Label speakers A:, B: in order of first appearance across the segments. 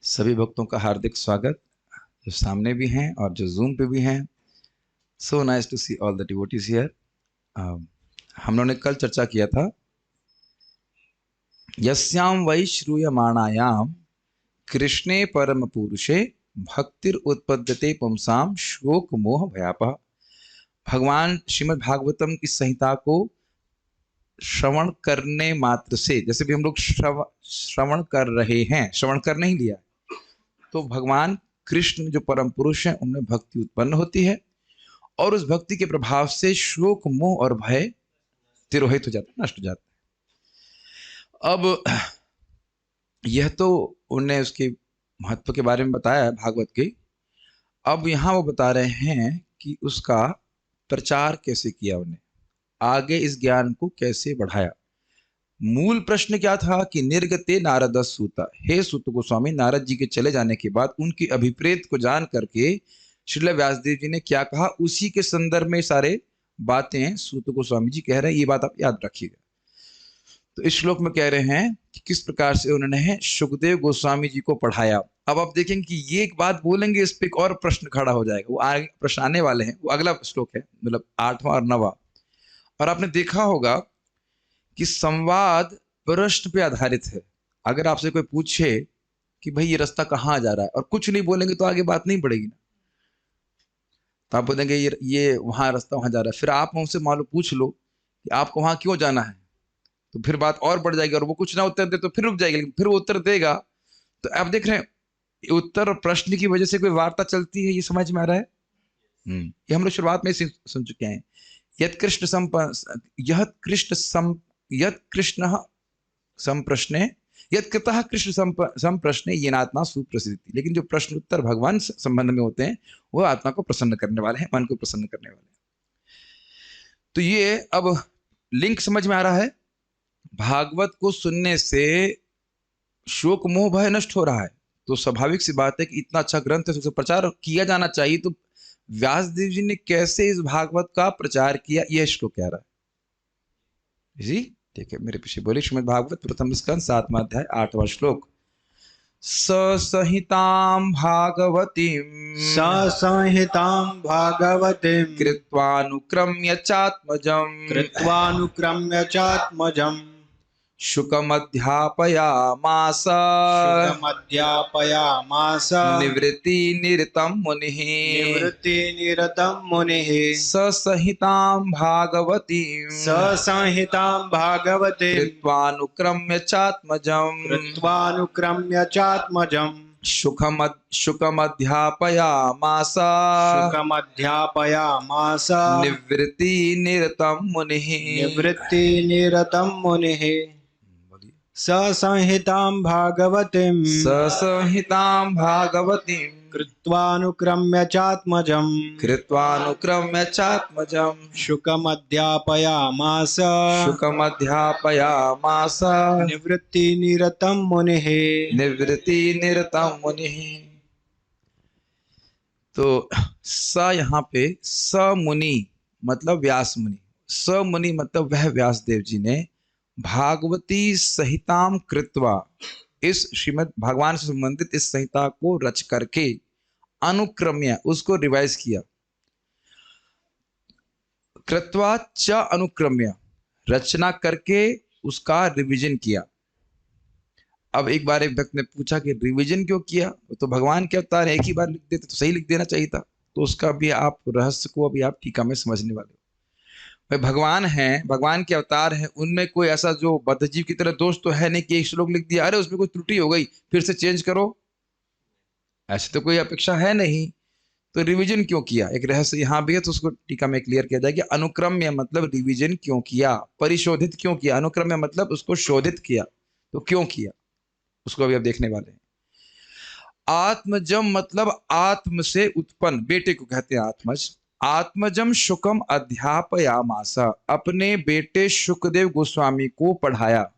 A: सभी भक्तों का हार्दिक स्वागत, जो सामने भी हैं और जो जूम पे भी हैं। So nice to see all the devotees here. हम लोगों ने कल चर्चा किया था, यस्याम वै श्रूयमाणायाम कृष्णे परम पुरुषे भक्तिर उत्पद्यते पुंसाम शोक मोह भयापः। भगवान श्रीमद् भागवतम की संहिता को श्रवण करने मात्र से, जैसे भी हम लोग श्रवण कर रहे हैं, श्रवण कर नहीं लिया, तो भगवान कृष्ण जो परम पुरुष हैं उनमें भक्ति उत्पन्न होती है और उस भक्ति के प्रभाव से शोक मोह और भय तिरोहित हो जाता है, नष्ट हो जाता है। अब यह तो उन्हें उसके महत्व के बारे में बताया है भागवत के। अब यहाँ वो बता रहे हैं कि उसका प्रचार कैसे किया, उन्हें आगे इस ज्ञान को कैसे बढ़ाया। मूल प्रश्न क्या था कि निर्गते नारद सूता, हे सूत गोस्वामी, नारद जी के चले जाने के बाद उनकी अभिप्रेत को जान करके श्रील व्यासदेव जी ने क्या कहा, उसी के संदर्भ में सारे बातें सूत गोस्वामी जी कह रहे हैं। ये बात आप याद रखिएगा। तो इस श्लोक में कह रहे हैं कि किस प्रकार से उन्होंने सुखदेव गोस्वामी जी को पढ़ाया। अब आप देखेंगे कि ये एक बात बोलेंगे, इस पर एक और प्रश्न खड़ा हो जाएगा। वो आगे प्रश्न आने वाले हैं, वो अगला श्लोक है, मतलब 8वां और 9वां। और आपने देखा होगा कि संवाद प्रश्न पे आधारित है। अगर आपसे कोई पूछे कि भाई ये रास्ता कहाँ जा रहा है और कुछ नहीं बोलेंगे तो आगे बात नहीं बढ़ेगी ना। तो आप बोलेंगे ये वहां रास्ता वहां जा रहा है, फिर आप उनसे मान लो पूछ लो कि आपको वहां क्यों जाना है, तो फिर बात और बढ़ जाएगी और वो कुछ ना उत्तर दे तो फिर रुक जाएगी, लेकिन फिर वो उत्तर देगा। तो आप देख रहे हैं उत्तर और प्रश्न की वजह से कोई वार्ता चलती है, ये समझ में आ रहा है। ये हम लोग शुरुआत में सुन चुके हैं। यत कृष्ण संप्रश्ने यत कृतः कृष्ण संप्रश्ने येनात्मा सुप्रसिद्धि। लेकिन जो प्रश्न उत्तर भगवान संबंध में होते हैं वो आत्मा को प्रसन्न करने वाले हैं, मन को प्रसन्न करने वाले हैं। तो ये अब लिंक समझ में आ रहा है। भागवत को सुनने से शोक मोह भय नष्ट हो रहा है, तो स्वाभाविक सी बात है कि इतना अच्छा ग्रंथ है, उसका प्रचार किया जाना चाहिए। तो व्यासदेव जी ने कैसे इस भागवत का प्रचार किया, यह श्लोक कह रहा है जी। ठीक है, मेरे पीछे बोले। श्रीमद् भागवत प्रथम स्कंद 7वां अध्याय 8वां श्लोक। ससहितां भागवतीं कृत्वानुक्रम्य चात्मजम् शुकमध्यापयामास निवृत्तिनिरतं मुनिः ससहितां भागवतीं कृत्वानुक्रम्य चात्मजम् शुकमध्यापयामास निवृत्तिनिरतं मुनिः।
B: ससंहितां भागवतीं कृत्वानुक्रम्य चात्मजम् शुकमध्यापयामास निवृत्तिनिरतं मुनिः।
A: तो स यहाँ पे स मुनि मतलब व्यास मुनि, स मुनि मतलब वह व्यासदेव जी ने भागवती संहिताम कृत्वा, इस श्रीमद् भगवान से संबंधित इस संहिता को रच करके अनुक्रम्य उसको रिवाइज किया। कृत्वा च अनुक्रम्य, रचना करके उसका रिवीजन किया। अब एक बार एक भक्त ने पूछा कि रिवीजन क्यों किया, तो भगवान के अवतार एक ही बार लिख देते तो सही लिख देना चाहिए था। तो उसका भी आप रहस्य को अभी आप टीका में समझने वाले हो। भाई भगवान हैं, भगवान के अवतार हैं, उनमें कोई ऐसा जो बद्धजीव की तरह दोष तो है नहीं कि एक श्लोक लिख दिया, अरे उसमें कोई त्रुटि हो गई फिर से चेंज करो, ऐसी तो कोई अपेक्षा है नहीं। तो रिवीजन क्यों किया, एक रहस्य यहाँ भी है, तो उसको टीका में क्लियर किया जाएगा। अनुक्रम्य मतलब रिवीजन क्यों किया, परिशोधित क्यों किया। अनुक्रम्य मतलब उसको शोधित किया, तो क्यों किया उसको अभी अब देखने वाले हैं। आत्मजम मतलब आत्म से उत्पन्न, बेटे को कहते हैं आत्मज। आत्मजम शुकम अध्यापयामासा, अपने बेटे शुकदेव गोस्वामी को पढ़ाया।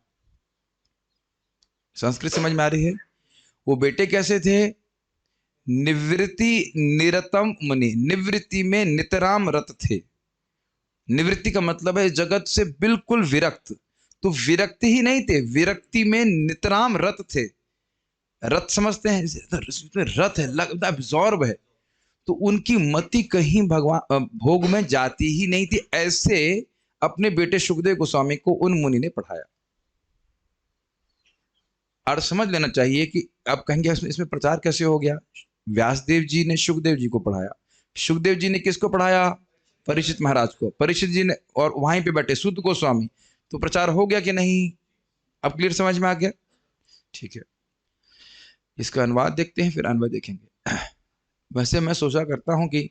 A: संस्कृत समझ में आ रही है। वो बेटे कैसे थे, निवृत्ति निरतम मुनि, निवृत्ति में नितराम रत थे। निवृत्ति का मतलब है जगत से बिल्कुल विरक्त, तो विरक्ति ही नहीं थे, विरक्ति में नितराम रत थे। रथ समझते हैं, इसमें रथ है, लगता अब्जॉर्ब है, तो उनकी मति कहीं भगवान भोग में जाती ही नहीं थी। ऐसे अपने बेटे सुखदेव गोस्वामी को उन मुनि ने पढ़ाया। और समझ लेना चाहिए कि आप कहेंगे इसमें प्रचार कैसे हो गया। व्यासदेव जी ने सुखदेव जी को पढ़ाया, सुखदेव जी ने किसको पढ़ाया? परीक्षित महाराज को, परीक्षित जी ने, और वहीं पे बैठे सुत गोस्वामी, तो प्रचार हो गया कि नहीं? अब क्लियर समझ में आ गया? ठीक है, इसका अनुवाद देखते हैं, फिर अन्वय देखेंगे। वैसे मैं सोचा करता हूं कि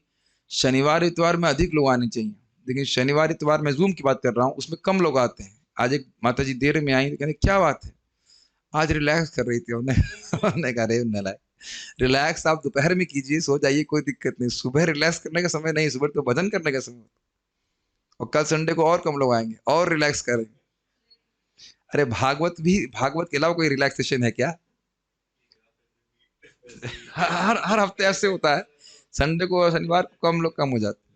A: शनिवार इतवार में अधिक लोग आने चाहिए, लेकिन शनिवार इतवार में जूम की बात कर रहा हूं, उसमें कम लोग आते हैं। आज एक माता जी देर में आई, तो कहने क्या बात है, आज रिलैक्स कर रही थी उन्होंने कहा रे नलायक, रिलैक्स आप दोपहर में कीजिए, सो जाइए, कोई दिक्कत नहीं, सुबह रिलैक्स करने का समय नहीं, सुबह तो भजन करने का समय। और कल संडे को और कम लोग आएंगे और रिलैक्स करेंगे। अरे भागवत के अलावा कोई रिलैक्सेशन है क्या? हर हफ्ते ऐसे होता है, संडे को और शनिवार को कम लोग कम हो जाते हैं।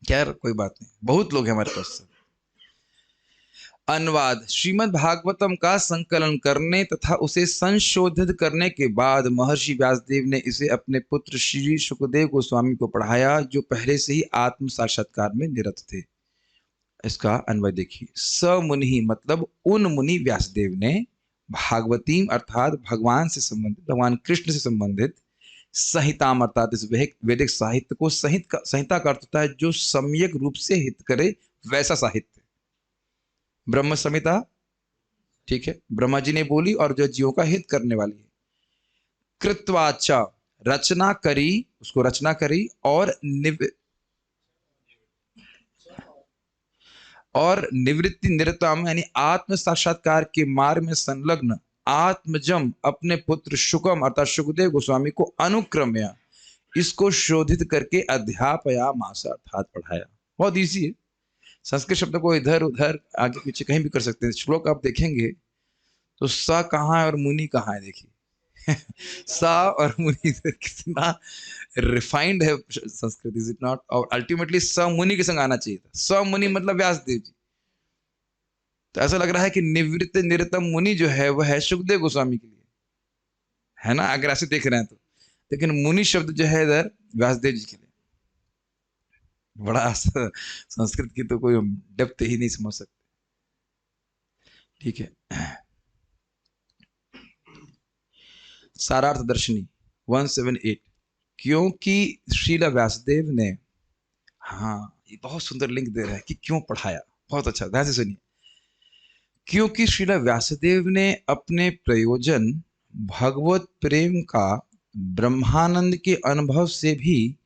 A: खैर कोई बात नहीं, बहुत लोग हैं हमारे पास। अनुवाद। श्रीमद् भागवतम का संकलन करने तथा उसे संशोधित करने के बाद महर्षि व्यासदेव ने इसे अपने पुत्र श्री सुखदेव गोस्वामी को पढ़ाया, जो पहले से ही आत्म साक्षात्कार में निरत थे। इसका अन्वय देखिए। स मुनि मतलब उन मुनि व्यासदेव ने भागवतीम अर्थात भगवान से संबंधित, भगवान कृष्ण से संबंधित संहिताम अर्थात इस वैदिक साहित्य को, संहिता का अर्थ होता है जो सम्यक रूप से हित करे, वैसा साहित्य। ब्रह्म संहिता, ठीक है, ब्रह्मा जी ने बोली और जो जीवों का हित करने वाली है। कृत्वाचा रचना करी, उसको रचना करी, और निवृत्ति निरतम यानी आत्म साक्षात्कार के मार्ग में संलग्न आत्मजम अपने पुत्र शुकम अर्थात सुखदेव गोस्वामी को अनुक्रम्य इसको शोधित करके अध्यापया मास अर्थात पढ़ाया। बहुत इजी है, संस्कृत शब्द को इधर उधर आगे पीछे कहीं भी कर सकते हैं। श्लोक आप देखेंगे तो सा कहाँ है और मुनि कहाँ है, देखिए सा और मुनि कितना रिफाइंड है संस्कृत, इज इट नॉट? और अल्टीमेटली स मुनि के संग आना चाहिए था। स मुनि मतलब व्यासदेव जी। तो ऐसा लग रहा है कि निवृत्त निरतम मुनि जो है वह है सुखदेव गोस्वामी के लिए, है ना, अगर ऐसे देख रहे हैं तो। लेकिन मुनि शब्द जो है इधर व्यासदेव जी के लिए। बड़ा संस्कृत की तो कोई डेप्थ ही नहीं समझ सकते। ठीक है, सारार्थ दर्शनी 178। क्योंकि श्रील व्यासदेव ने, हाँ ये बहुत सुंदर लिंक दे रहा है कि क्यों पढ़ाया, बहुत अच्छा, ध्यान से सुनिए। क्योंकि श्रील व्यासदेव ने अपने प्रयोजन भगवत प्रेम का ब्रह्मानंद के अनुभव से भी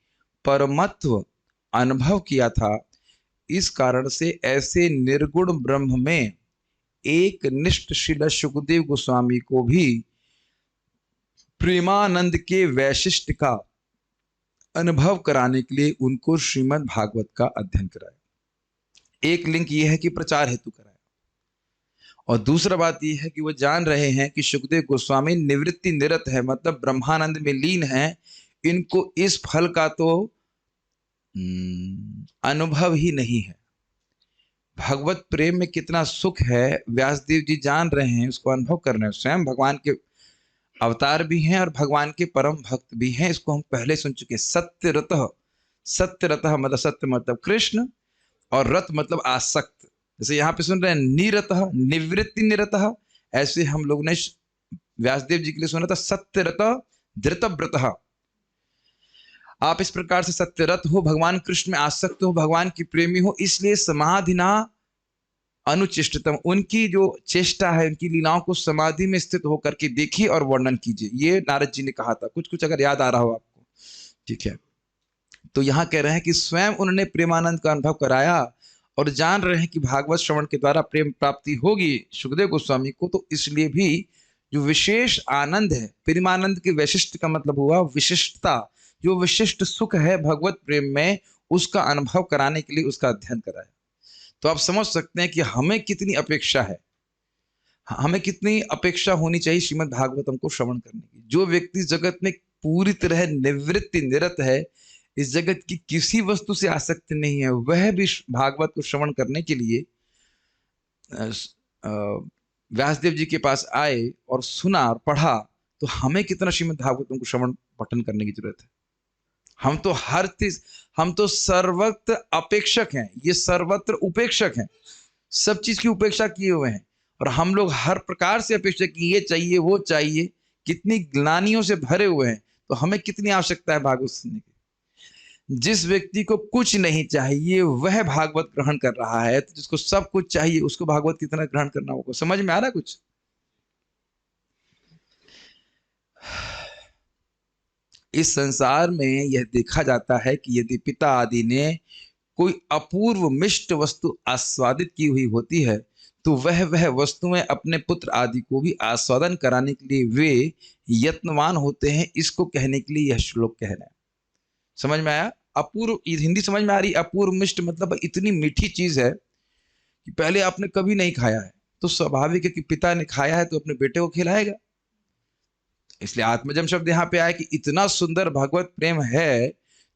A: परमत्व अनुभव किया था, इस कारण से ऐसे निर्गुण ब्रह्म में एक निष्ठ श्रील सुखदेव गोस्वामी को भी प्रेमानंद के वैशिष्ट का अनुभव कराने के लिए उनको श्रीमद् भागवत का अध्ययन कराया। एक लिंक यह है कि प्रचार हेतु कराया, और दूसरा बात यह है कि वो जान रहे हैं कि सुखदेव गोस्वामी निवृत्ति निरत है, मतलब ब्रह्मानंद में लीन है, इनको इस फल का तो अनुभव ही नहीं है। भगवत प्रेम में कितना सुख है व्यासदेव जी जान रहे हैं, उसको अनुभव कर रहे हैं। स्वयं भगवान के अवतार भी हैं और भगवान के परम भक्त भी हैं, इसको हम पहले सुन चुके। सत्यरतः, सत्यरतः मतलब सत्य मतलब कृष्ण, और रत मतलब आसक्त। जैसे यहाँ पे सुन रहे हैं निरतः, निवृत्ति निरतः, ऐसे हम लोग ने व्यासदेव जी के लिए सुना था सत्यरतः धृतव्रतः। आप इस प्रकार से सत्यरत हो, भगवान कृष्ण में आसक्त हो, भगवान की प्रेमी हो, इसलिए समाधिना अनुचेष्टितम, उनकी जो चेष्टा है, उनकी लीलाओं को समाधि में स्थित होकर के देखिए और वर्णन कीजिए। ये नारद जी ने कहा था, कुछ कुछ अगर याद आ रहा हो आपको, ठीक है। तो यहाँ कह रहे हैं कि स्वयं उन्होंने प्रेमानंद का अनुभव कराया और जान रहे हैं कि भागवत श्रवण के द्वारा प्रेम प्राप्ति होगी सुखदेव गोस्वामी को, तो इसलिए भी जो विशेष आनंद है, प्रेमानंद के वैशिष्ट का मतलब हुआ विशिष्टता, जो विशिष्ट सुख है भगवत प्रेम में, उसका अनुभव कराने के लिए उसका अध्ययन कराया। तो आप समझ सकते हैं कि हमें कितनी अपेक्षा है, हमें कितनी अपेक्षा होनी चाहिए श्रीमद् भागवतम को श्रवण करने की। जो व्यक्ति जगत में पूरी तरह निवृत्ति निरत है, इस जगत की किसी वस्तु से आसक्त नहीं है, वह भी भागवत को श्रवण करने के लिए व्यासदेव जी के पास आए और सुना और पढ़ा, तो हमें कितना श्रीमद् भागवतम को श्रवण पठन करने की जरूरत है। हम तो हर चीज, हम तो सर्वत्र अपेक्षक हैं, ये सर्वत्र उपेक्षक हैं, सब चीज की उपेक्षा किए हुए हैं। और हम लोग हर प्रकार से अपेक्षा की ये चाहिए वो चाहिए, कितनी ग्लानियों से भरे हुए हैं। तो हमें कितनी आवश्यकता है भागवत सुनने की। जिस व्यक्ति को कुछ नहीं चाहिए वह भागवत ग्रहण कर रहा है, तो जिसको सब कुछ चाहिए उसको भागवत कितना ग्रहण करना होगा। समझ में आ रहा है कुछ? इस संसार में यह देखा जाता है कि यदि पिता आदि ने कोई अपूर्व मिष्ट वस्तु आस्वादित की हुई होती है, तो वह वस्तुएं अपने पुत्र आदि को भी आस्वादन कराने के लिए वे यत्नवान होते हैं। इसको कहने के लिए यह श्लोक कह रहे हैं। समझ में आया? अपूर्व, हिंदी समझ में आ रही? अपूर्व मिष्ट मतलब इतनी मीठी चीज है कि पहले आपने कभी नहीं खाया है, तो स्वाभाविक है कि पिता ने खाया है तो अपने बेटे को खिलाएगा। इसलिए आत्मजम शब्द यहाँ पे आया कि इतना सुंदर भगवत प्रेम है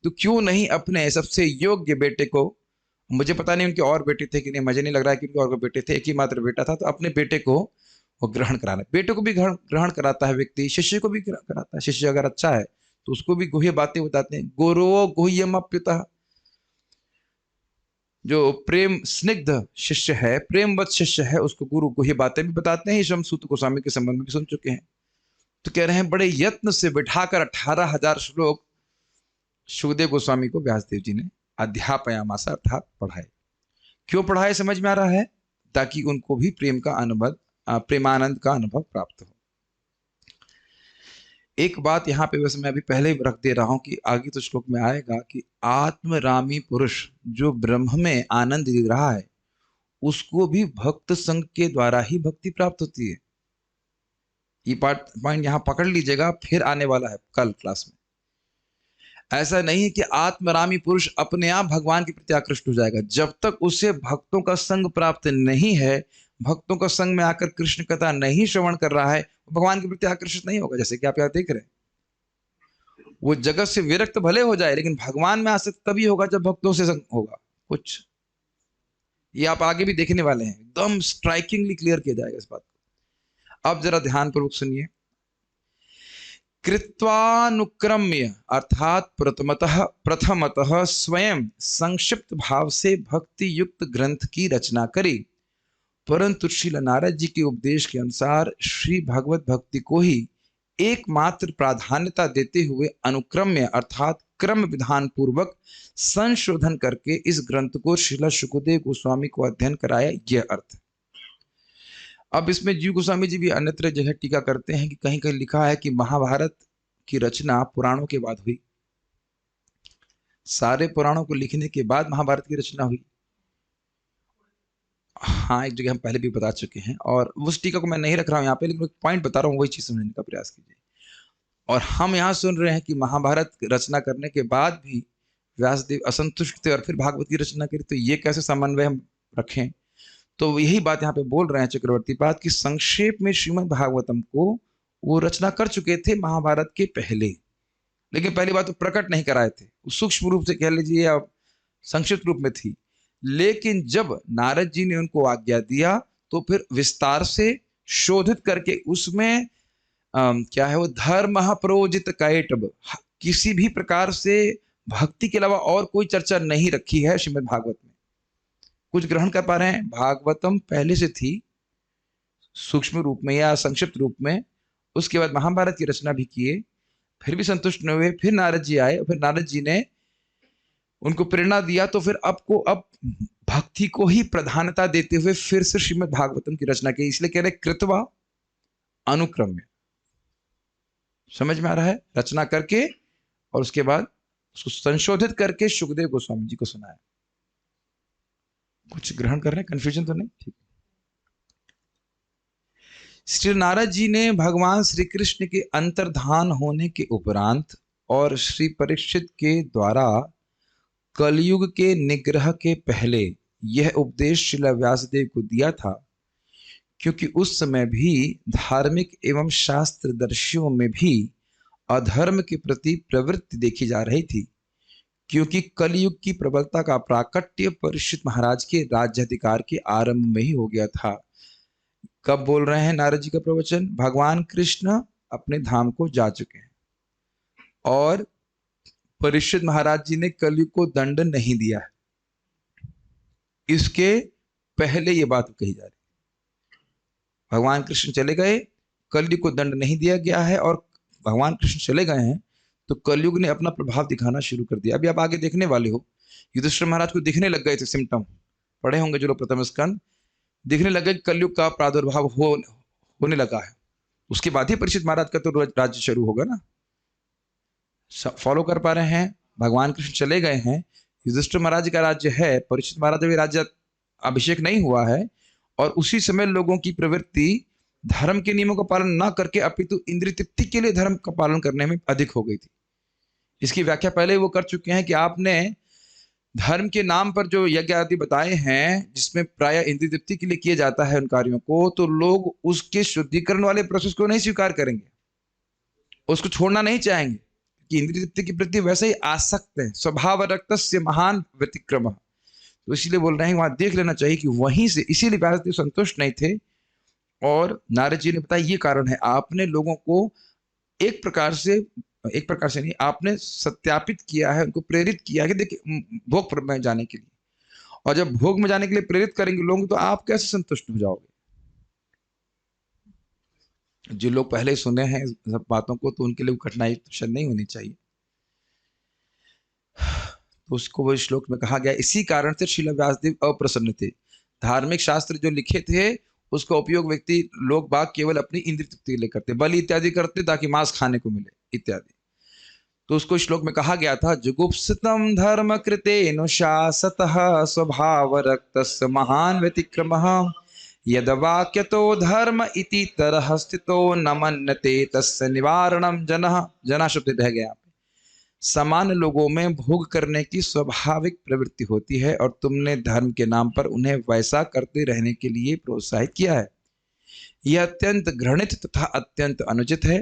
A: तो क्यों नहीं अपने सबसे योग्य बेटे को, मुझे पता नहीं उनके और बेटे थे कि नहीं, मुझे नहीं लग रहा है कि उनके और बेटे थे, एक ही मात्र बेटा था, तो अपने बेटे को वो ग्रहण कराना। बेटे को भी ग्रहण कराता है व्यक्ति, शिष्य को भी कराता है। शिष्य अगर अच्छा है तो उसको भी गुह्य बातें बताते हैं। गुरो गुह्यम अप्युतः, जो प्रेम स्निग्ध शिष्य है, प्रेमवत शिष्य है, उसको गुरु गुह्य बातें भी बताते हैं। हम सूत गोस्वामी के संबंध में भी सुन चुके हैं। तो कह रहे हैं बड़े यत्न से बिठाकर 18,000 श्लोक सुखदेव गोस्वामी को व्यासदेव जी ने अध्यापयामास अर्थात पढ़ाए। क्यों पढ़ाए समझ में आ रहा है? ताकि उनको भी प्रेम का अनुभव, प्रेमानंद का अनुभव प्राप्त हो। एक बात यहाँ पे वैसे मैं अभी पहले ही रख दे रहा हूं कि आगे तो श्लोक में आएगा कि आत्मरामी पुरुष जो ब्रह्म में आनंद ले रहा है उसको भी भक्त संग के द्वारा ही भक्ति प्राप्त होती है। ये पॉइंट यहाँ पकड़ लीजिएगा, फिर आने वाला है कल क्लास में। ऐसा नहीं है कि आत्मरामी पुरुष अपने आप भगवान के प्रति आकृष्ट हो जाएगा। जब तक उसे भक्तों का संग प्राप्त नहीं है, भक्तों का संग में आकर कृष्ण कथा नहीं श्रवण कर रहा है, भगवान के प्रति आकर्षित नहीं होगा। जैसे कि आप यहाँ देख रहे हैं, वो जगत से विरक्त भले हो जाए लेकिन भगवान में आसक्त तभी होगा जब भक्तों से संग होगा। कुछ ये आप आगे भी देखने वाले हैं, एकदम स्ट्राइकिंगली क्लियर किया जाएगा इस बात को। अब जरा ध्यान पूर्वक सुनिए। कृत्वानुक्रम्य अर्थात प्रथमतः स्वयं संक्षिप्त भाव से भक्ति युक्त ग्रंथ की रचना करी, परंतु श्रील नारद जी के उपदेश के अनुसार श्री भगवत भक्ति को ही एकमात्र प्राधान्यता देते हुए अनुक्रम्य अर्थात क्रम विधान पूर्वक संशोधन करके इस ग्रंथ को श्रील शुकदेव गोस्वामी को अध्ययन कराया, यह अर्थ। अब इसमें जीव गोस्वामी जी भी अन्यत्र जगह टीका करते हैं कि कहीं कहीं लिखा है कि महाभारत की रचना पुराणों के बाद हुई। सारे पुराणों को लिखने के बाद महाभारत की रचना हुई। हाँ, एक जगह हम पहले भी बता चुके हैं और उस टीका को मैं नहीं रख रहा हूं यहाँ पे, लेकिन एक पॉइंट बता रहा हूँ, वही चीज समझने का प्रयास कीजिए। और हम यहाँ सुन रहे हैं कि महाभारत रचना करने के बाद भी व्यासदेव असंतुष्ट थे और फिर भागवत की रचना करी, तो ये कैसे समन्वय हम रखें? तो यही बात यहाँ पे बोल रहे हैं चक्रवर्ती बात की संक्षेप में श्रीमद् भागवतम को वो रचना कर चुके थे महाभारत के पहले, लेकिन पहली बात तो प्रकट नहीं कराए थे, सूक्ष्म रूप से कह लीजिए या संक्षिप्त रूप में थी। लेकिन जब नारद जी ने उनको आज्ञा दिया तो फिर विस्तार से शोधित करके उसमें क्या है वो धर्म प्रोजित कैटब, किसी भी प्रकार से भक्ति के अलावा और कोई चर्चा नहीं रखी है श्रीमद् भागवत में। कुछ ग्रहण कर पा रहे हैं? भागवतम पहले से थी सूक्ष्म रूप में या संक्षिप्त रूप में, उसके बाद महाभारत की रचना भी किए, फिर भी संतुष्ट न हुए, फिर नारद जी आए और फिर नारद जी ने उनको प्रेरणा दिया, तो फिर अब भक्ति को ही प्रधानता देते हुए फिर से श्रीमद् भागवतम की रचना की। इसलिए कह रहे कृत्वा अनुक्रम्य। समझ में आ रहा है? रचना करके और उसके बाद उसको संशोधित करके सुखदेव गोस्वामी जी को सुनाया। कुछ ग्रहण कर रहे हैं? कंफ्यूजन तो नहीं? ठीक। श्री नारद जी ने भगवान श्री कृष्ण के अंतर्धान होने के उपरांत और श्री परीक्षित के द्वारा कलयुग के निग्रह के पहले यह उपदेश श्रील व्यासदेव को दिया था, क्योंकि उस समय भी धार्मिक एवं शास्त्रदर्शियों में भी अधर्म के प्रति प्रवृत्ति देखी जा रही थी, क्योंकि कलयुग की प्रबलता का प्राकट्य परीक्षित महाराज के राज्याधिकार के आरंभ में ही हो गया था। कब बोल रहे हैं नारद जी का प्रवचन? भगवान कृष्ण अपने धाम को जा चुके हैं और परीक्षित महाराज जी ने कलयुग को दंड नहीं दिया है, इसके पहले ये बात कही जा रही। भगवान कृष्ण चले गए, कलयुग को दंड नहीं दिया गया है, और भगवान कृष्ण चले गए हैं तो कलयुग ने अपना प्रभाव दिखाना शुरू कर दिया। अभी आप आगे देखने वाले हो, युधिष्ठिर महाराज को दिखने लग गए थे सिम्टम, पढ़े होंगे जो लोग प्रथम स्कंद, दिखने लगे कलयुग का प्रादुर्भाव होने लगा है। उसके बाद ही परीक्षित महाराज का तो राज्य शुरू होगा ना। फॉलो कर पा रहे हैं? भगवान कृष्ण चले गए हैं, युधिष्ठिर महाराज का राज्य है, परीक्षित महाराज अभी राज्य अभिषेक नहीं हुआ है, और उसी समय लोगों की प्रवृत्ति धर्म के नियमों का पालन ना करके अपितु इंद्रिय तृप्ति के लिए धर्म का पालन करने में अधिक हो गई थी। इसकी व्याख्या पहले वो कर चुके हैं कि आपने धर्म के नाम पर जो यज्ञ आदि बताए हैं, जिसमें प्राय इंद्रिय तृप्ति के लिए किया जाता है उन कार्यों को, तो लोग उसके शुद्धिकरण वाले प्रोसेस को नहीं स्वीकार करेंगे, उसको छोड़ना नहीं चाहेंगे कि इंद्रिय तृप्ति के प्रति वैसे ही आसक्त है, स्वभाव रक्तस्य महान व्यतिक्रम। तो इसीलिए बोल रहे हैं वहां देख लेना चाहिए कि वहीं से, इसीलिए व्यासदेव संतुष्ट नहीं थे, और नारद जी ने बताया ये कारण है। आपने लोगों को एक प्रकार से नहीं, आपने सत्यापित किया है, उनको प्रेरित किया है कि देखिए भोग में जाने के लिए, और जब भोग में जाने के लिए प्रेरित करेंगे लोग तो आप कैसे संतुष्ट हो जाओगे? जो लोग पहले सुने हैं सब बातों को, तो उनके लिए कठिनाई तो नहीं होनी चाहिए। तो उसको वो श्लोक में कहा गया, इसी कारण से श्रील व्यासदेव अप्रसन्न थे। धार्मिक शास्त्र जो लिखे थे उसका उपयोग व्यक्ति लोग बाग केवल अपनी इंद्रिय तृप्ति के लिए करते, बलि इत्यादि करते ताकि मांस खाने को मिले इत्यादि। तो उसको श्लोक में कहा गया था, जुगुप्सितम धर्म कृतेनुशासतः स्वभाव रक्तस्य महान व्यतिक्रमः यद वाक्यतो धर्म इति तरह स्थितो न मन्यते तस्य निवारणम जना शब्द रह गया। सामान्य लोगों में भोग करने की स्वाभाविक प्रवृत्ति होती है और तुमने धर्म के नाम पर उन्हें वैसा करते रहने के लिए प्रोत्साहित किया है। यह अत्यंत घृणित तथा अत्यंत अनुचित है,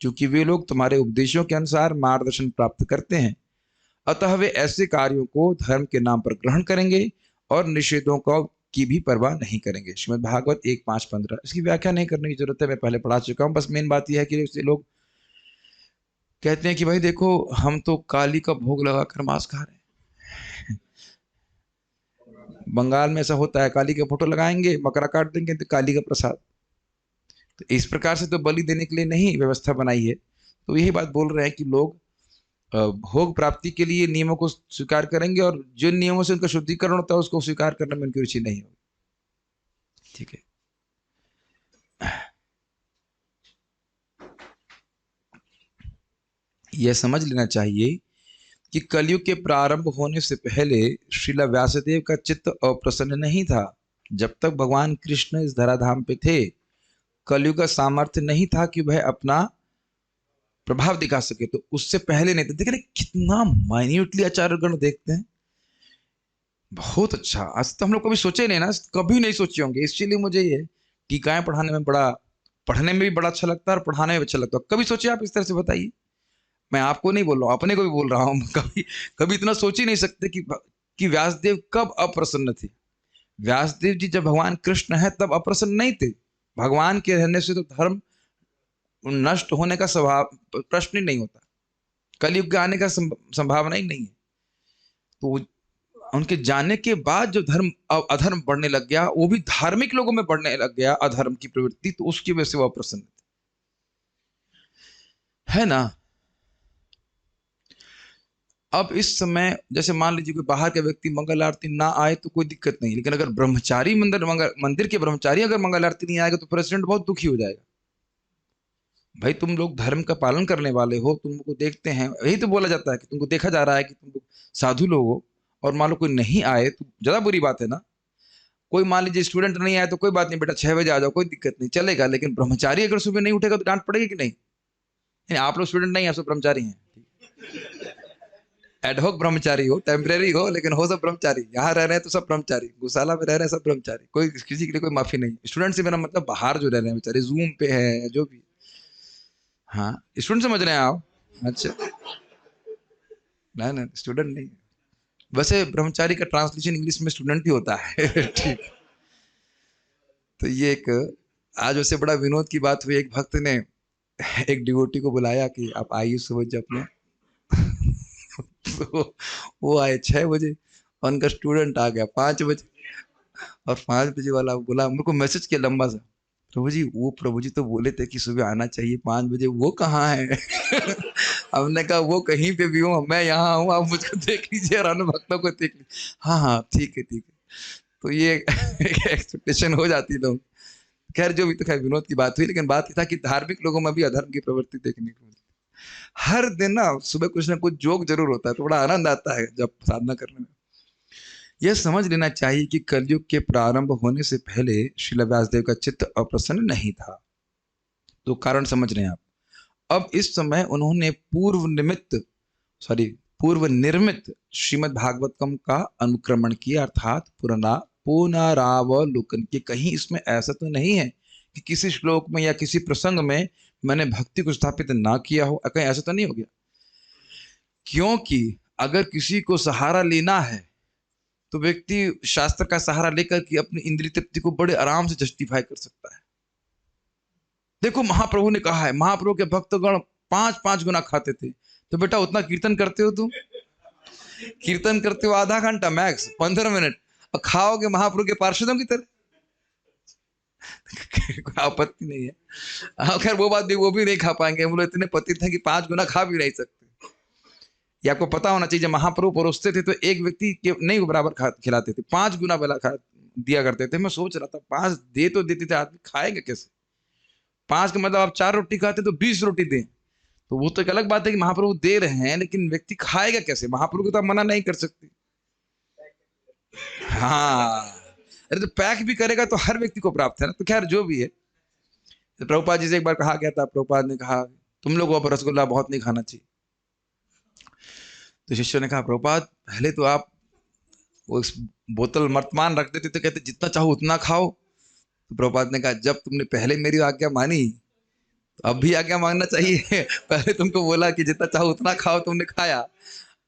A: क्योंकि वे लोग तुम्हारे उपदेशों के अनुसार मार्गदर्शन प्राप्त करते हैं, अतः वे ऐसे कार्यों को धर्म के नाम पर ग्रहण करेंगे और निषेधों को की भी परवाह नहीं करेंगे। श्रीमद् भागवत 1.5-15। इसकी व्याख्या नहीं करने की जरूरत है, मैं पहले पढ़ा चुका हूं। बस मेन बात यह है कि लोग कहते हैं कि भाई देखो हम तो काली का भोग लगाकर मांस खा रहे हैं। बंगाल में ऐसा होता है, काली का फोटो लगाएंगे, बकरा काट देंगे तो काली का प्रसाद। तो इस प्रकार से तो बलि देने के लिए नहीं व्यवस्था बनाई है। तो यही बात बोल रहे हैं कि लोग भोग प्राप्ति के लिए नियमों को स्वीकार करेंगे और जिन नियमों से उनका शुद्धिकरण होता है उसको स्वीकार करने में उनकी रुचि नहीं होगी। ठीक है, यह समझ लेना चाहिए कि कलयुग के प्रारंभ होने से पहले श्रील व्यासदेव का चित्त अप्रसन्न नहीं था। जब तक भगवान कृष्ण इस धराधाम पे थे, कलयुग का सामर्थ्य नहीं था कि वह अपना प्रभाव दिखा सके। तो उससे पहले नहीं था। देखिए कितना माइन्यूटली आचार्यगण देखते हैं, बहुत अच्छा। आज तो हम लोग कभी सोचे नहीं ना, कभी नहीं सोचे होंगे। इसलिए मुझे ये टीकाएं पढ़ने में भी बड़ा अच्छा लगता है और पढ़ाने में अच्छा लगता है। कभी सोचे आप इस तरह से? बताइए। मैं आपको नहीं बोल रहा हूँ, अपने को भी बोल रहा हूँ। कभी इतना सोच ही नहीं सकते कि व्यासदेव कब अप्रसन्न थे। व्यासदेव जी जब भगवान कृष्ण है तब अप्रसन्न नहीं थे। भगवान के रहने से तो धर्म नष्ट होने का स्वभाव प्रश्न ही नहीं होता, कलयुग के आने का संभावना ही नहीं है। तो उनके जाने के बाद जो अधर्म बढ़ने लग गया, वो भी धार्मिक लोगों में बढ़ने लग गया अधर्म की प्रवृत्ति, तो उसकी वजह से वो अप्रसन्न थे, है ना। अब इस समय जैसे मान लीजिए कोई बाहर के व्यक्ति मंगल आरती ना आए तो कोई दिक्कत नहीं, लेकिन अगर ब्रह्मचारी मंदिर के ब्रह्मचारी अगर मंगल आरती नहीं आएगा तो प्रेसिडेंट बहुत दुखी हो जाएगा। भाई तुम लोग धर्म का पालन करने वाले हो, तुमको देखते हैं, यही तो बोला जाता है कि तुमको देखा जा रहा है कि तुम लोग साधु लोग हो, और मान लो कोई नहीं आए तो ज्यादा बुरी बात है ना। कोई मान लीजिए स्टूडेंट नहीं आए तो कोई बात नहीं बेटा 6 बजे आ जाओ, कोई दिक्कत नहीं, चलेगा। लेकिन ब्रह्मचारी अगर सुबह नहीं उठेगा तो डांट पड़ेगी कि नहीं? आप लोग स्टूडेंट नहीं है, सब ब्रह्मचारी हैं। एडहॉक ब्रह्मचारी हो, टेम्परेरी हो, लेकिन हो सब ब्रह्मचारी। यहाँ रह रहे हैं तो सब ब्रह्मचारी, गौशाला में रह रहे हैं सब ब्रह्मचारी, कोई किसी के लिए कोई माफी नहीं। स्टूडेंट से मेरा मतलब बाहर जो रह रहे हैं बेचारे, जूम पे है जो भी। हाँ, स्टूडेंट समझ रहे हैं आप? अच्छा, नहीं स्टूडेंट नहीं। वैसे ब्रह्मचारी का ट्रांसलेशन इंग्लिश में स्टूडेंट ही होता है। ठीक। तो ये एक आज उससे बड़ा विनोद की बात हुई, एक भक्त ने एक डिवोटी को बुलाया कि आप आइए सुबह जब में। तो वो आए 6 बजे और उनका स्टूडेंट आ गया 5 बजे, और 5 बजे वाला बोला, मेरे को मैसेज किया लंबा सा, प्रभु जी तो बोले थे कि सुबह आना चाहिए 5 बजे, वो कहाँ है? हमने कहा वो कहीं पे भी हूँ, मैं यहाँ हूँ, आप मुझको देख लीजिए और अन्य भक्तों को देख लीजिए। हाँ हाँ ठीक है ठीक है। तो ये एक एक्सपेक्टेशन हो जाती है लोग। खैर जो भी, तो खैर विनोद की बात हुई, लेकिन बात ये था कि धार्मिक लोगों में भी अधर्म की प्रवृत्ति देखने को मिलती है। हर दिन ना सुबह कुछ ना कुछ जोक जरूर होता है, तो बड़ा आनंद आता है जब साधना करने में। यह समझ लेना चाहिए कि कलयुग के प्रारंभ होने से पहले श्रील व्यासदेव का चित्त अप्रसन्न नहीं था। तो कारण समझ रहे हैं आप। अब इस समय उन्होंने पूर्व निर्मित श्रीमद् भागवतम का अनुक्रमण किया, अर्थात पुनरावलोकन किया। कहीं इसमें ऐसा तो नहीं है कि किसी श्लोक में या किसी प्रसंग में मैंने भक्ति को स्थापित ना किया हो, कहीं ऐसा तो नहीं हो गया। क्योंकि अगर किसी को सहारा लेना है तो व्यक्ति शास्त्र का सहारा लेकर के अपनी इंद्रिय तृप्ति को बड़े आराम से जस्टिफाई कर सकता है। देखो महाप्रभु ने कहा है, महाप्रभु के भक्तगण 5-5 गुना खाते थे, तो बेटा उतना कीर्तन करते हो तुम? कीर्तन करते हो आधा घंटा मैक्स 15 मिनट, और खाओगे महाप्रभु के पार्षदों की तरह। आपत्ति नहीं है। खैर वो बात भी, वो भी नहीं खा पाएंगे, हम लोग इतने पतित हैं कि 5 गुना खा भी नहीं सकते। ये आपको पता होना चाहिए, जब महाप्रभु परोसते थे तो एक व्यक्ति के नहीं बराबर खिलाते थे, 5 गुना वाला दिया करते थे। मैं सोच रहा था 5 दे तो देते थे, आदमी खाएगा कैसे? 5 का मतलब आप 4 रोटी खाते तो 20 रोटी दें, तो वो तो एक अलग बात है कि महाप्रभु दे रहे हैं, लेकिन व्यक्ति खाएगा कैसे? महाप्रभु को तो आप मना नहीं कर सकते। हाँ, अरे तो पैक भी करेगा तो हर व्यक्ति को प्राप्त है ना। तो खैर जो भी है, तो प्रभुपाद जी से एक बार कहा गया था, प्रभुपाद ने कहा तुम लोगों को रसगुल्ला बहुत नहीं खाना चाहिए। तो शिष्यों ने कहा प्रभुपाद पहले तो आप वो बोतल मर्तमान रख देते तो कहते जितना चाहो उतना खाओ। तो प्रभुपाद ने कहा जब तुमने पहले मेरी आज्ञा मानी तो अब भी आज्ञा मानना चाहिए। पहले तुमको बोला कि जितना चाहो उतना खाओ, तुमने खाया,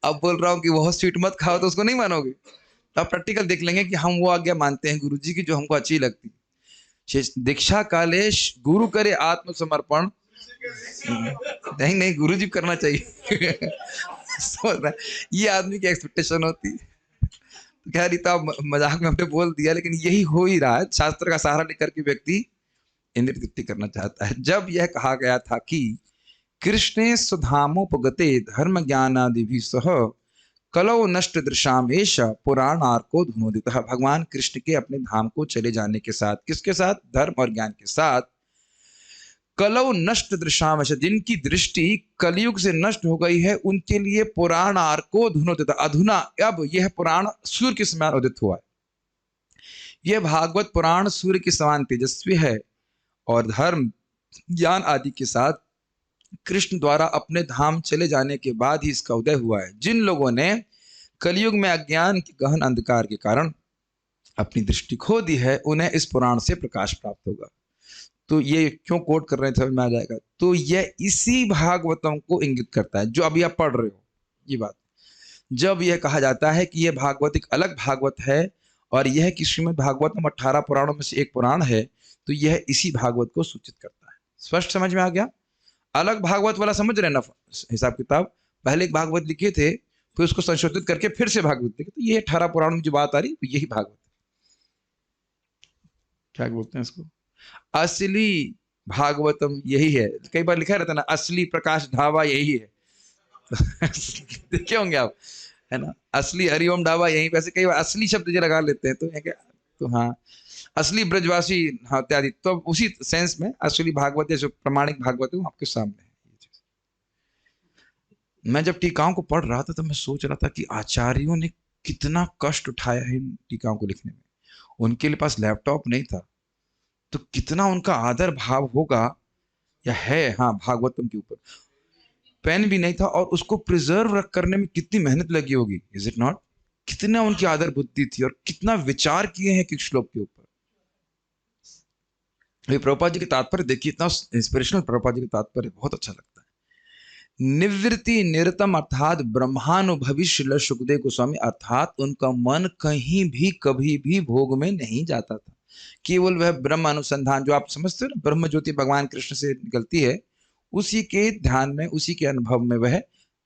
A: अब बोल रहा हूँ कि बहुत स्वीट मत खाओ, तो उसको नहीं मानोगे। तो आप प्रैक्टिकल देख लेंगे कि हम वो आज्ञा मानते हैं गुरु जी की जो हमको अच्छी लगती। दीक्षा कालेश गुरु करे आत्मसमर्पण, नहीं गुरु जी करना चाहिए। ये आदमी की एक्सपेक्टेशन होती है। तो खैर ये तो मजाक में हमने बोल दिया, लेकिन यही हो ही रहा है। शास्त्र का सहारा लेकर के व्यक्ति इंद्रिय तृप्ति करना चाहता है। जब यह कहा गया था कि कृष्णे स्वधामोपगते धर्म ज्ञानादि भी सह कलौ नष्ट दृशाम एष पुराणार्को धुनोदितः, भगवान कृष्ण के अपने धाम को चले जाने के साथ, किसके साथ? धर्म और ज्ञान के साथ। कलौ नष्ट दृशाम, जिनकी दृष्टि कलयुग से नष्ट हो गई है, उनके लिए पुराणार्को धुनोदितः, अधुना अब यह पुराण सूर्य के समान उदित हुआ है। यह भागवत पुराण सूर्य के समान तेजस्वी है और धर्म ज्ञान आदि के साथ कृष्ण द्वारा अपने धाम चले जाने के बाद ही इसका उदय हुआ है। जिन लोगों ने कलयुग में अज्ञान के गहन अंधकार के कारण अपनी दृष्टि खो दी है, उन्हें इस पुराण से प्रकाश प्राप्त होगा। तो ये क्यों कोट कर रहे थे, में आ जाएगा। तो यह इसी भागवतम को इंगित करता है जो अभी आप पढ़ रहे हो। ये बात जब यह कहा जाता है कि यह भागवत एक अलग भागवत है और यह कि श्रीमद् भागवतम 18 पुराणों में से एक पुराण है, तो यह इसी भागवत को सूचित करता है। स्पष्ट समझ में आ गया? अलग भागवत वाला समझ रहे ना हिसाब किताब, पहले एक भागवत लिखे थे, फिर उसको संशोधित करके फिर से भागवत लिखे, तो ये 18 पुराण में जो बात आ रही है यही भागवत। क्या बोलते हैं इसको? असली भागवतम यही है। कई बार लिखा रहता है ना, असली प्रकाश ढाबा यही है। देखे होंगे आप, है ना, असली हरिओम ढाबा यही। वैसे कई बार असली शब्द जो लगा लेते हैं, तो हाँ असली ब्रजवासी, हाँ इत्यादि। तो उसी सेंस में असली भागवत जो प्रमाणिक भागवत है वो आपके सामने है। मैं जब टीकाओं को पढ़ रहा था तो मैं सोच रहा था कि आचार्यों ने कितना कष्ट उठाया है इन टीकाओं को लिखने में। उनके पास लैपटॉप नहीं था, तो कितना उनका आदर भाव होगा या है, हाँ भागवतम के ऊपर पेन भी नहीं था, और उसको प्रिजर्व करने में कितनी मेहनत लगी होगी, इज इट नॉट? कितना उनकी आदर बुद्धि थी और कितना विचार किए हैं किस श्लोक के ऊपर। प्रभुपाद जी के तात्पर्य देखिए, इतना इंस्पिरेशनल प्रभुपाद जी के तात्पर्य, बहुत अच्छा लगता है। निवृत्ति निरतम अर्थात ब्रह्मानुभवी श्रील सुखदेव गोस्वामी, अर्थात उनका मन कहीं भी कभी भी भोग में नहीं जाता था। केवल वह ब्रह्म अनुसंधान जो आप समझते हो ना, ब्रह्म ज्योति भगवान कृष्ण से निकलती है, उसी के ध्यान में, उसी के अनुभव में वह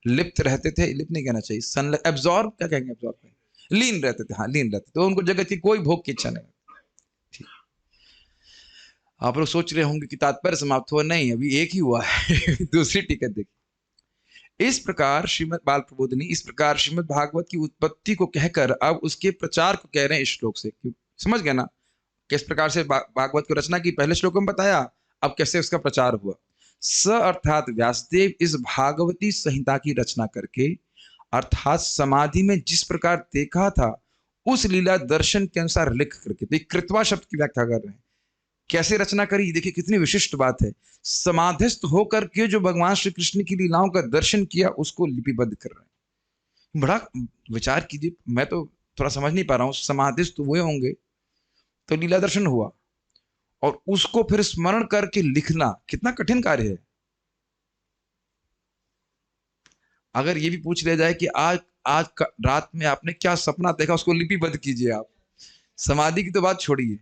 A: लिप्त रहते थे। लिप्त नहीं कहना चाहिए, सन एब्जॉर्ब, क्या कहेंगे एब्जॉर्ब में, लीन रहते थे। हाँ, लीन रहते थे, तो उनको जगत की कोई भोग की इच्छा नहीं। ठीक, आप लोग सोच रहे होंगे कि तात्पर्य समाप्त हुआ, नहीं, अभी एक ही हुआ है। दूसरी टिकट देखिए। इस प्रकार श्रीमद् बाल प्रबोधिनी, इस प्रकार श्रीमद् भागवत की उत्पत्ति को कहकर अब उसके प्रचार को कह रहे हैं इस श्लोक से। समझ गए ना किस प्रकार से भागवत की रचना की, पहले श्लोक में बताया, अब कैसे उसका प्रचार हुआ। स अर्थात व्यासदेव इस भागवती संहिता की रचना करके, अर्थात समाधि में जिस प्रकार देखा था उस लीला दर्शन के अनुसार लिख करके, तो कृत्वा शब्द की व्याख्या कर रहे हैं। कैसे रचना करी, देखिए कितनी विशिष्ट बात है। समाधिस्थ होकर के जो भगवान श्री कृष्ण की लीलाओं का दर्शन किया उसको लिपिबद्ध कर रहे हैं। बड़ा विचार कीजिए, मैं तो थोड़ा समझ नहीं पा रहा हूं। समाधिस्थ हुए होंगे तो लीला दर्शन हुआ, और उसको फिर स्मरण करके लिखना कितना कठिन कार्य है। अगर ये भी पूछ लिया जाए कि आज रात में आपने क्या सपना देखा, उसको लिपिबद्ध कीजिए आप। समाधि की तो बात छोड़िए,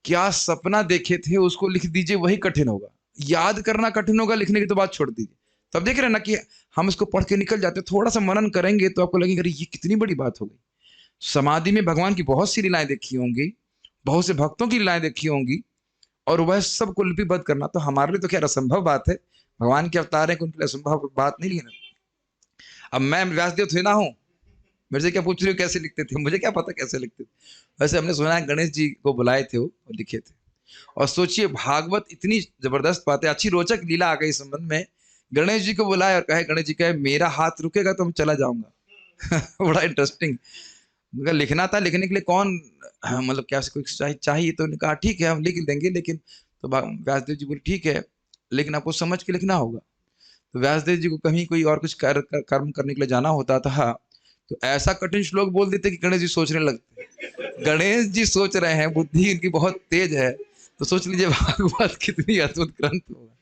A: क्या सपना देखे थे उसको लिख दीजिए, वही कठिन होगा। याद करना कठिन होगा, लिखने की तो बात छोड़ दीजिए। तब देख रहे हैं ना कि हम इसको पढ़ के निकल जाते, थोड़ा सा मनन करेंगे तो आपको लगेगा ये कितनी बड़ी बात हो गई। समाधि में भगवान की बहुत सी लीलाएं देखी होंगी, बहुत से भक्तों की लीलाएं देखी होंगी, और वह सबको लिपिबद्ध करना तो हमारे लिए तो क्या असंभव बात है। भगवान के अवतार है, उनके लिए असंभव बात नहीं है। अब मैं व्यासदेव थे ना हूं, मेरे से क्या पूछ रहे हो कैसे लिखते थे, मुझे क्या पता कैसे लिखते थे। वैसे हमने सुना है गणेश जी को बुलाए थे, वो लिखे थे। और सोचिए भागवत इतनी जबरदस्त बात है, अच्छी रोचक लीला आ गई इस संबंध में। गणेश जी को बुलाए और कहे, गणेश जी कहे मेरा हाथ रुकेगा तो मैं चला जाऊंगा। बड़ा इंटरेस्टिंग। लिखना था, लिखने के लिए कौन, मतलब क्या कोई चाहिए, तो उन्होंने कहा ठीक है हम लिख देंगे, लेकिन तो व्यासदेव जी बोले ठीक है, लेकिन आपको समझ के लिखना होगा। तो व्यासदेव जी को कहीं कोई और कुछ कर्म करने के लिए जाना होता था, तो ऐसा कठिन श्लोक बोल देते कि गणेश जी सोचने लगते। गणेश जी सोच रहे हैं, बुद्धि इनकी बहुत तेज है, तो सोच लीजिए भागवत कितनी अद्भुत ग्रंथ होगा।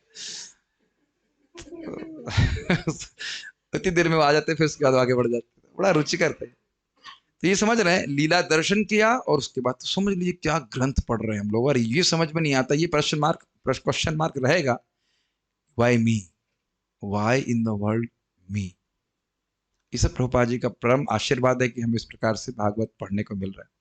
A: इतनी देर में आ जाते, फिर उसके बाद आगे बढ़ जाते, बड़ा रुचिकर थे। तो ये समझ रहे हैं, लीला दर्शन किया और उसके बाद तो समझ लीजिए क्या ग्रंथ पढ़ रहे हैं हम लोग। और ये समझ में नहीं आता, ये क्वेश्चन मार्क रहेगा, why me, why in the world me. ये सब प्रभुपाद जी का परम आशीर्वाद है कि हमें इस प्रकार से भागवत पढ़ने को मिल रहा है।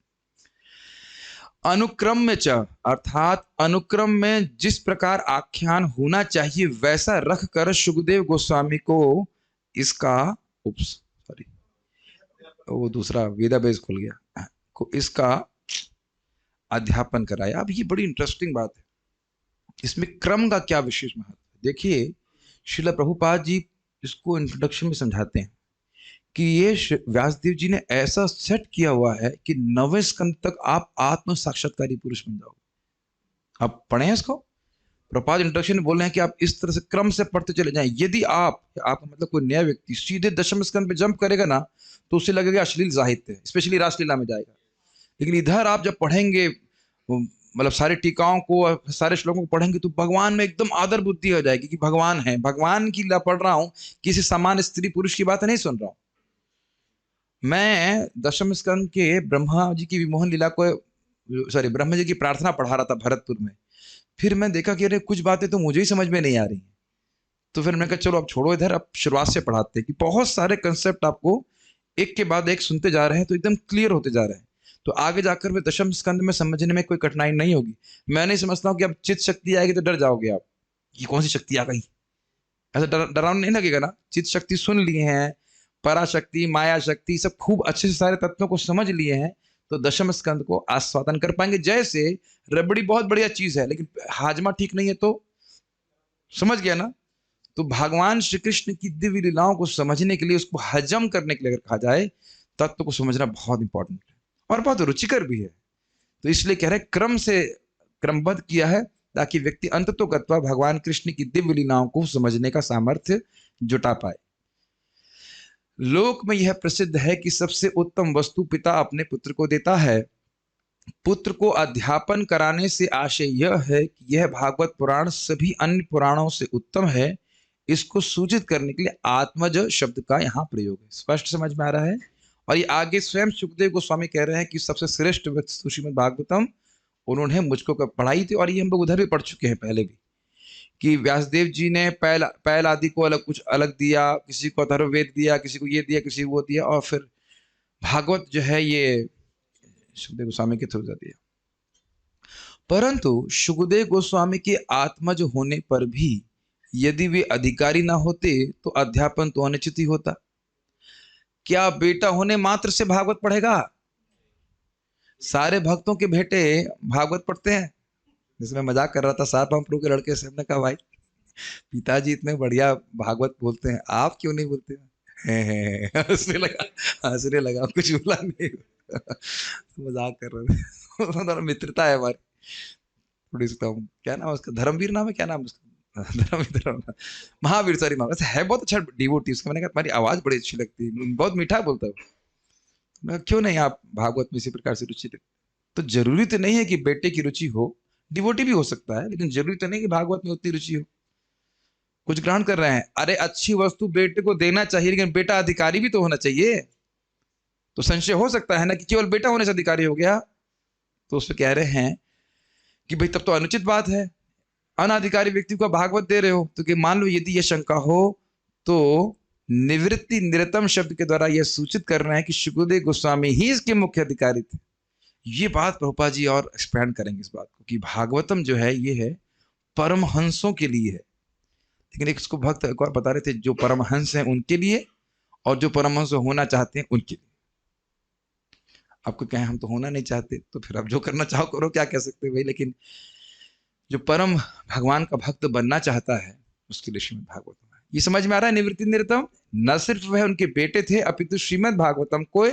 A: अनुक्रम में च, अर्थात अनुक्रम में जिस प्रकार आख्यान होना चाहिए वैसा रख कर सुखदेव गोस्वामी को इसका सॉरी वो दूसरा वेदाबेस खुल गया, को इसका अध्यापन कराया। अब ये बड़ी इंटरेस्टिंग बात है, इसमें क्रम का क्या विशेष महत्व है। देखिए श्रील प्रभुपाद जी इसको इंट्रोडक्शन में समझाते हैं कि ये व्यासदेव जी ने ऐसा सेट किया हुआ है कि 9वें स्कंद तक आप आत्म साक्षात्कारी पुरुष बन जाओगे। आप पढ़े हैं इसको, प्रभुपाद इंट्रोडक्शन में बोल रहे हैं कि आप इस तरह से क्रम से पढ़ते चले जाएं। यदि आप मतलब कोई नया व्यक्ति सीधे 10वें स्कंद पे जंप करेगा ना, तो उससे लगेगा अश्लील साहित्य, स्पेशली रासलीला में जाएगा। लेकिन इधर आप जब पढ़ेंगे, मतलब सारे टीकाओं को, सारे श्लोकों को पढ़ेंगे, तो भगवान में एकदम आदर बुद्धि हो जाएगी कि भगवान है, भगवान की लीला पढ़ रहा हूं, किसी सामान्य स्त्री पुरुष की बात नहीं सुन रहा हूं। मैं 10वें स्कंद के ब्रह्मा जी की विमोहन लीला को, सॉरी ब्रह्मा जी की प्रार्थना पढ़ा रहा था भरतपुर में। फिर मैं देखा कि अरे कुछ बातें तो मुझे ही समझ में नहीं आ रही। तो फिर मैंने कहा चलो अब छोड़ो इधर, अब शुरुआत से पढ़ाते हैं कि बहुत सारे कंसेप्ट आपको एक के बाद एक सुनते जा रहे हैं तो एकदम क्लियर होते जा रहे हैं। तो आगे जाकर में 10वें स्कंद में समझने में कोई कठिनाई नहीं होगी। मैं नहीं समझता हूँ कि अब चित्त शक्ति आएगी तो डर जाओगे आप, ये कौन सी शक्ति आ गई, ऐसा डरावना नहीं लगेगा ना। चित्त शक्ति सुन लिए हैं, पराशक्ति, माया शक्ति, सब खूब अच्छे से सारे तत्वों को समझ लिए हैं, तो 10वें स्कंद को आस्वादन कर पाएंगे। जैसे रबड़ी बहुत बढ़िया चीज है, लेकिन हाजमा ठीक नहीं है तो, समझ गया ना। तो भगवान श्री कृष्ण की दिव्य लीलाओं को समझने के लिए, उसको हजम करने के लिए अगर कहा जाए, तत्व को समझना बहुत इंपॉर्टेंट है और बहुत रुचिकर भी है। तो इसलिए कह रहे हैं क्रम से क्रमबद्ध किया है, ताकि व्यक्ति अंततोगत्वा भगवान कृष्ण की दिव्य लीलाओं को समझने का सामर्थ्य जुटा पाए। लोक में यह प्रसिद्ध है कि सबसे उत्तम वस्तु पिता अपने पुत्र को देता है। पुत्र को अध्यापन कराने से आशय यह है कि यह भागवत पुराण सभी अन्य पुराणों से उत्तम है। इसको सूचित करने के लिए आत्मज शब्द का यहाँ प्रयोग है। स्पष्ट समझ में आ रहा है। और ये आगे स्वयं सुखदेव गोस्वामी कह रहे हैं कि सबसे श्रेष्ठ वस्तु श्रीमद् भागवतम उन्होंने मुझको पढ़ाई थी, और ये हम लोग उधर भी पढ़ चुके हैं पहले भी, कि व्यासदेव जी ने पैल आदि को अलग कुछ अलग दिया, किसी को अथर्ववेद दिया, किसी को ये दिया, किसी को वो दिया, और फिर भागवत जो है ये सुखदेव गोस्वामी के थ्रू दिया। परंतु सुखदेव गोस्वामी के आत्मा जो होने पर भी यदि वे अधिकारी ना होते तो अध्यापन तो अनुचित ही होता। क्या बेटा होने मात्र से भागवत पढ़ेगा? सारे भक्तों के बेटे भागवत पढ़ते हैं। जिसमें मजाक कर रहा था सातवां प्रभु के लड़के से, हमने कहा भाई पिताजी इतने बढ़िया भागवत बोलते हैं, आप क्यों नहीं बोलते? हंसने लगा, कुछ बोला नहीं। मजाक कर रहे थे। मित्रता है हमारी थोड़ी सी। क्या नाम है उसका? धर्मवीर नाम है, क्या नाम है उसका? धर्मवीर, महावीर, सॉरी महावीर है। बहुत अच्छा डिवोटी उसका। मैंने कहा तुम्हारी आवाज बड़ी अच्छी लगती है, बहुत मीठा बोलता है। मैं क्यों नहीं आप भागवत में इसी प्रकार से रुचि रखते? तो जरूरी तो नहीं है कि बेटे की रुचि हो, डिवोटी भी हो सकता है, लेकिन जरूरी तो नहीं कि भागवत में उतनी रुचि हो। कुछ ग्रहण कर रहे हैं, अरे अच्छी वस्तु बेटे को देना चाहिए, लेकिन बेटा अधिकारी भी तो होना चाहिए। तो संशय हो सकता है ना कि केवल बेटा होने से अधिकारी हो गया। तो उसमें कह रहे हैं कि भाई तब तो अनुचित बात है, अनाधिकारी व्यक्ति को भागवत दे रहे हो। तो कि मान लो यदि यह शंका हो तो निवृत्ति निरतम शब्द के द्वारा यह सूचित कर रहे हैं कि सुखदेव गोस्वामी ही इसके मुख्य अधिकारी थे। ये बात प्रभुपाद जी और एक्सपैंड करेंगे इस बात को कि भागवतम जो है ये है परमहंसों के लिए है। लेकिन एक इसको भक्त एक और बता रहे थे, जो परमहंस हैं उनके लिए और जो परमहंस होना चाहते हैं उनके लिए। आपको कहें हम तो होना नहीं चाहते, तो फिर आप जो करना चाहो करो, क्या कह सकते हैं भाई। लेकिन जो परम भगवान का भक्त बनना चाहता है उसके लिए श्रीमद् भागवतम है। ये समझ में आ रहा है? निवृत्ति निरतम न सिर्फ वह उनके बेटे थे, अपितु श्रीमद् भागवतम को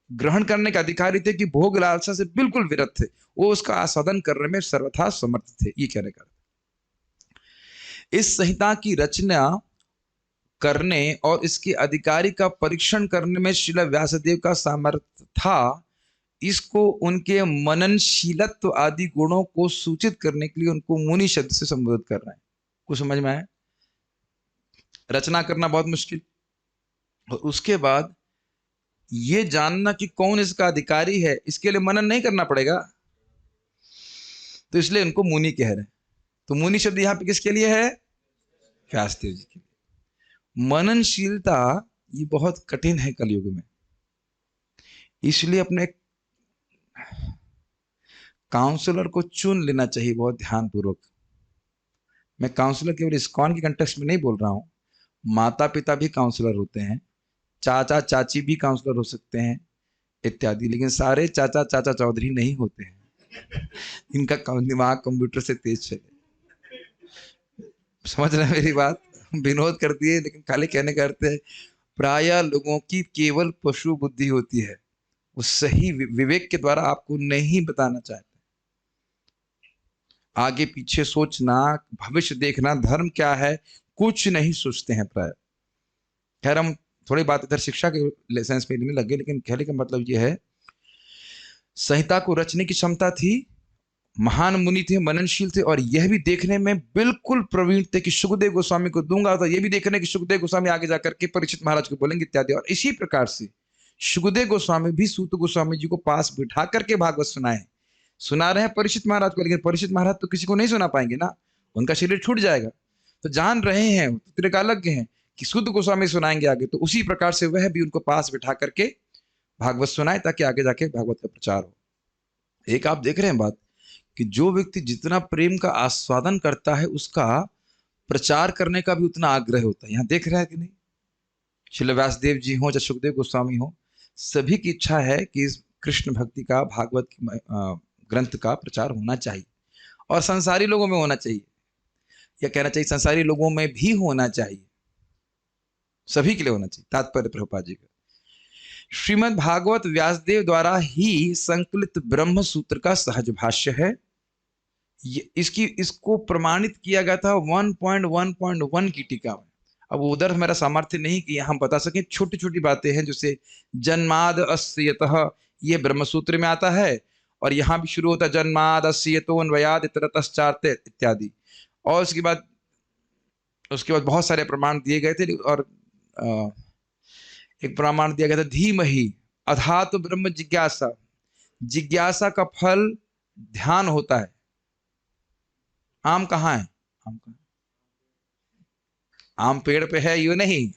A: ग्रहण करने के अधिकारी थे, कि भोग लालसा से बिल्कुल विरत थे, वो उसका आस्वादन करने में सर्वथा समर्थ थे। ये कहने का इस संहिता की रचना करने और इसके अधिकारी का परीक्षण करने में श्रील व्यासदेव का सामर्थ्य था। इसको उनके मननशीलत्व आदि गुणों को सूचित करने के लिए उनको मुनि शब्द से संबोधित कर रहे हैं। कुछ समझ में आया? रचना करना बहुत मुश्किल, और उसके बाद ये जानना कि कौन इसका अधिकारी है, इसके लिए मनन नहीं करना पड़ेगा। तो इसलिए इनको मुनि कह रहे हैं। तो मुनि शब्द यहां पे किसके लिए है? व्यासदेव जी के लिए। मननशीलता ये बहुत कठिन है कलयुग में, इसलिए अपने काउंसलर को चुन लेना चाहिए बहुत ध्यानपूर्वक। मैं काउंसलर केवल इस्कॉन के कंटेक्स्ट में नहीं बोल रहा हूं, माता पिता भी काउंसलर होते हैं, चाचा चाची भी काउंसलर हो सकते हैं इत्यादि। लेकिन सारे चाचा चाचा चौधरी नहीं होते हैं, इनका दिमाग कंप्यूटर से तेज चले। समझ रहे हैं मेरी बात? विनोद कर दिए, लेकिन खाली कहने का अर्थ है प्राय लोगों की केवल पशु बुद्धि होती है, वो सही विवेक के द्वारा आपको नहीं बताना चाहते। आगे पीछे सोचना, भविष्य देखना, धर्म क्या है, कुछ नहीं सोचते हैं प्राय। खैर हम थोड़ी बात इधर शिक्षा के लेसेंस में नहीं लगे, लेकिन कहने का मतलब यह है संहिता को रचने की क्षमता थी, महान मुनि थे, मननशील थे, और यह भी देखने में बिल्कुल प्रवीण थे कि सुखदेव गोस्वामी को दूंगा, तो यह भी देखने कि सुखदेव गोस्वामी आगे जाकर के परीक्षित महाराज को बोलेंगे इत्यादि। और इसी प्रकार से सुखदेव गोस्वामी भी सूत गोस्वामी जी को पास बिठा करके भागवत सुना रहे हैं परीक्षित महाराज को। लेकिन परीक्षित महाराज तो किसी को नहीं सुना पाएंगे ना, उनका शरीर छूट जाएगा। तो जान रहे हैं, त्रिकालज्ञ हैं कि सूत गोस्वामी सुनाएंगे आगे, तो उसी प्रकार से वह भी उनको पास बिठा करके भागवत सुनाए, ताकि आगे जाके भागवत का प्रचार हो। एक आप देख रहे हैं बात कि जो व्यक्ति जितना प्रेम का आस्वादन करता है, उसका प्रचार करने का भी उतना आग्रह होता है। यहां देख रहे हैं कि नहीं? श्रील व्यासदेव जी हो या सुखदेव गोस्वामी हो, सभी की इच्छा है कि इस कृष्ण भक्ति का, भागवत ग्रंथ का प्रचार होना चाहिए, और संसारी लोगों में होना चाहिए, या कहना चाहिए संसारी लोगों में भी होना चाहिए, सभी के लिए होना चाहिए। तात्पर्य प्रभुपाद जी का श्रीमद् भागवत व्यासदेव द्वारा ही संकलित ब्रह्म सूत्र का सहज भाष्य है। इसको प्रमाणित किया गया था 1.1.1 की टीका में। अब उधर मेरा सामर्थ्य नहीं कि हम बता सकें, छोटी छोटी बातें हैं, जैसे जन्माद अस्यतः ये ब्रह्म सूत्र में आता है, और यहाँ भी शुरू होता है जन्माद अस्यतोन्वयाद इतरतश्चार्ते इत्यादि। और उसके बाद बहुत सारे प्रमाण दिए गए थे, और एक प्रमाण दिया गया था धीमहि अधातु ब्रह्म जिज्ञासा, जिज्ञासा का फल ध्यान होता है। आम कहाँ है? आम कहाँ? आम पेड़ पे है, यू नहीं।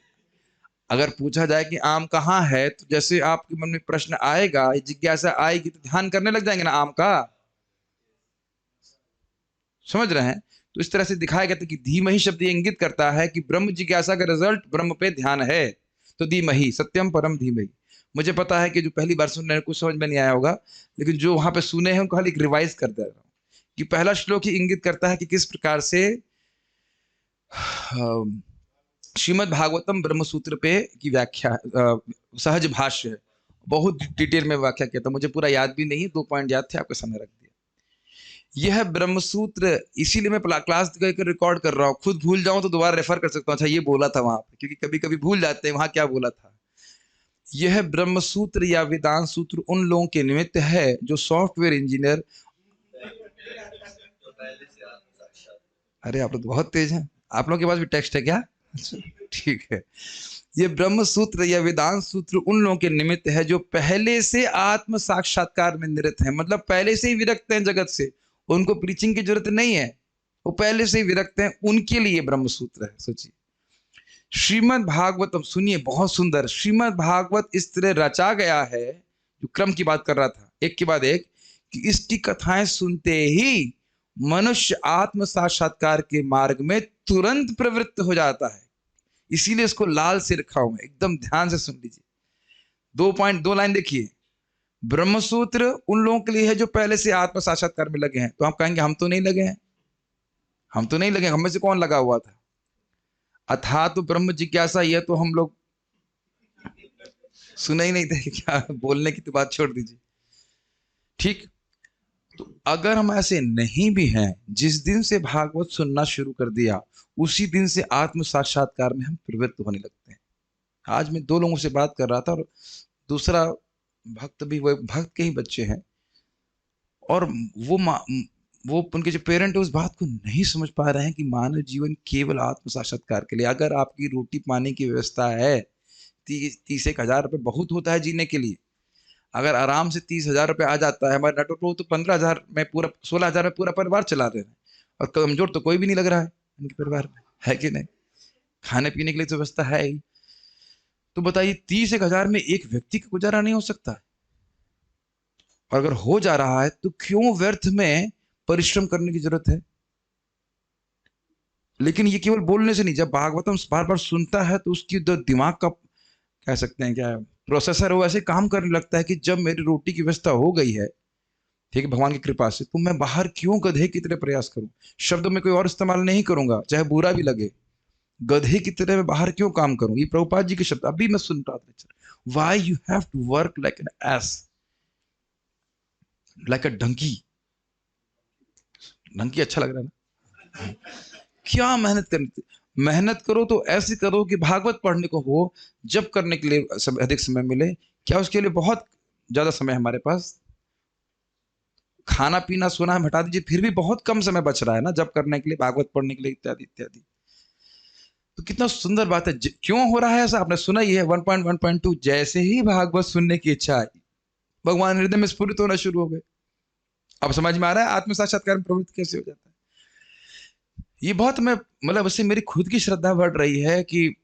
A: अगर पूछा जाए कि आम कहाँ है, तो जैसे आपके मन में प्रश्न आएगा, जिज्ञासा आएगी, तो ध्यान करने लग जाएंगे ना आम का। समझ रहे हैं? तो इस तरह से दिखाया गया था कि धीमहि शब्द ये इंगित करता है कि ब्रह्म जिज्ञासा का रिजल्ट ब्रह्म पे ध्यान है। तो धीमहि सत्यम परम धीमहि। मुझे पता है कि जो पहली बार सुन रहे हैं कुछ समझ में नहीं आया होगा, लेकिन जो वहां पे सुने हैं उनको खाली रिवाइज कर दे रहा हूं कि पहला श्लोक ही इंगित करता है कि किस प्रकार से श्रीमद् भागवतम ब्रह्म सूत्र पे की व्याख्या, सहज भाष्य है। बहुत डिटेल में व्याख्या किया था, मुझे पूरा याद भी नहीं है, 2 पॉइंट याद थे, आपके सामने रख दिया। यह ब्रह्म सूत्र, इसीलिए मैं क्लास रिकॉर्ड कर रहा हूँ, खुद भूल जाऊं तो दोबारा रेफर कर सकता हूँ, अच्छा ये बोला था वहां पे, क्योंकि कभी कभी भूल जाते हैं वहां क्या बोला था। यह ब्रह्म सूत्र या वेदांत सूत्र उन लोगों के निमित्त है जो सॉफ्टवेयर इंजीनियर, अरे आप लोग बहुत तेज हैं, आप लोगों के पास भी टेक्स्ट है क्या? ठीक है। ये ब्रह्म सूत्र या वेदांत सूत्र उन लोगों के निमित्त है जो पहले से आत्म साक्षात्कार में निरत है, मतलब पहले से ही विरक्त हैं जगत से, उनको प्रीचिंग की जरूरत नहीं है, वो पहले से ही विरक्त हैं, उनके लिए ब्रह्म सूत्र है। सोचिए, श्रीमद् भागवतम, सुनिए बहुत सुंदर, श्रीमद् भागवत इस तरह रचा गया है, जो क्रम की बात कर रहा था एक के बाद एक, कि इसकी कथाएं सुनते ही मनुष्य आत्म साक्षात्कार के मार्ग में तुरंत प्रवृत्त हो जाता है। इसीलिए इसको लाल से रखा हुआ है, एकदम ध्यान से सुन लीजिए। 2 लाइन देखिए, ब्रह्मसूत्र उन लोगों के लिए है जो पहले से आत्म साक्षात्कार में लगे हैं। तो आप कहेंगे हम तो नहीं लगे हैं, हम तो नहीं लगे, हम में से कौन लगा हुआ था? अथा तो ब्रह्म जिज्ञासा, यह तो हम लोग सुना ही नहीं थे क्या? बोलने की तो बात छोड़ दीजिए। ठीक, तो अगर हम ऐसे नहीं भी हैं, जिस दिन से भागवत सुनना शुरू कर दिया उसी दिन से आत्म साक्षात्कार में हम प्रवृत्त होने लगते हैं। आज मैं 2 लोगों से बात कर रहा था, और दूसरा भक्त भी वो भक्त के ही बच्चे हैं, और वो उनके जो पेरेंट है उस बात को नहीं समझ पा रहे हैं कि मानव जीवन केवल आत्म साक्षात्कार के लिए। अगर आपकी रोटी पानी की व्यवस्था है, 30-31 हजार रुपये बहुत होता है जीने के लिए। अगर आराम से 30,000 रुपये आ जाता है, हमारे नेटवर्क तो 15,000 में पूरा, 16,000 में पूरा परिवार चला रहे हैं, और कमजोर तो कोई भी नहीं लग रहा है उनके परिवार में, है कि नहीं? खाने पीने के लिए तो व्यवस्था है ही। तो बताइए 30,000 में एक व्यक्ति का गुजारा नहीं हो सकता है? और अगर हो जा रहा है तो क्यों व्यर्थ में परिश्रम करने की जरूरत है? लेकिन ये केवल बोलने से नहीं, जब भागवतम बार बार सुनता है तो उसकी दिमाग का, कह सकते हैं क्या, प्रोसेसर वो ऐसे काम करने लगता है कि जब मेरी रोटी की व्यवस्था हो गई है, ठीक है, भगवान की कृपा से, तो मैं बाहर क्यों गधे की तरह प्रयास करूं? शब्द में कोई और इस्तेमाल नहीं करूंगा, चाहे बुरा भी लगे। गधे की तरह मैं बाहर क्यों काम करूं? ये प्रभुपाद जी के शब्द अभी मैं सुन रहा था। Why you have to work like an ass, like a donkey? Dunki अच्छा लग रहा है ना? क्या मेहनत करनी, मेहनत करो तो ऐसे करो कि भागवत पढ़ने को हो, जब करने के लिए अधिक समय मिले। क्या उसके लिए बहुत ज्यादा समय हमारे पास? खाना पीना सोना हम हटा दीजिए, फिर भी बहुत कम समय बच रहा है ना जब करने के लिए, भागवत पढ़ने के लिए, इत्यादि इत्यादि। तो कितना सुंदर बात है। क्यों हो रहा है ऐसा? आपने सुना ही है 1.1.2, जैसे ही भागवत सुनने की इच्छा आई, भगवान हृदय में स्फुरित होना शुरू हो गए। अब समझ में आ रहा है आत्म साक्षात्कार में प्रवृत्त कैसे हो जाता है? ये बहुत, मैं मतलब उससे मेरी खुद की श्रद्धा बढ़ रही है कि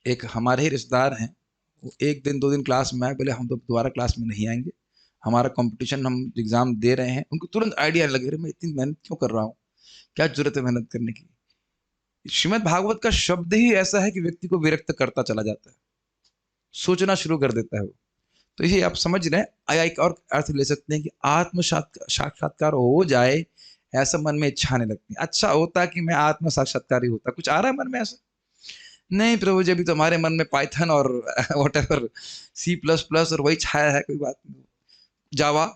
A: एक हमारे ही रिश्तेदार हैं, वो 1 दिन 2 दिन क्लास में आए, बोले हम तो दोबारा क्लास में नहीं आएंगे, हमारा कंपटीशन, हम एग्जाम दे रहे हैं। उनको तुरंत आइडिया लगे, मैं इतनी मेहनत क्यों कर रहा हूँ, क्या जरूरत है मेहनत करने की? श्रीमद् भागवत का शब्द ही ऐसा है कि व्यक्ति को विरक्त करता चला जाता है, सोचना शुरू कर देता है वो। तो ये आप समझ रहे हैं, एक और अर्थ ले सकते हैं कि आत्म साक्षात्कार हो जाए, ऐसा मन में इच्छा आने लगती है। अच्छा होता कि मैं आत्म साक्षात्कारी होता। कुछ आ रहा है मन में ऐसा? नहीं प्रभु जी, अभी तो हमारे मन में पाइथन और व्हाटएवर C++ और वही छाया है, कोई बात नहीं, जावा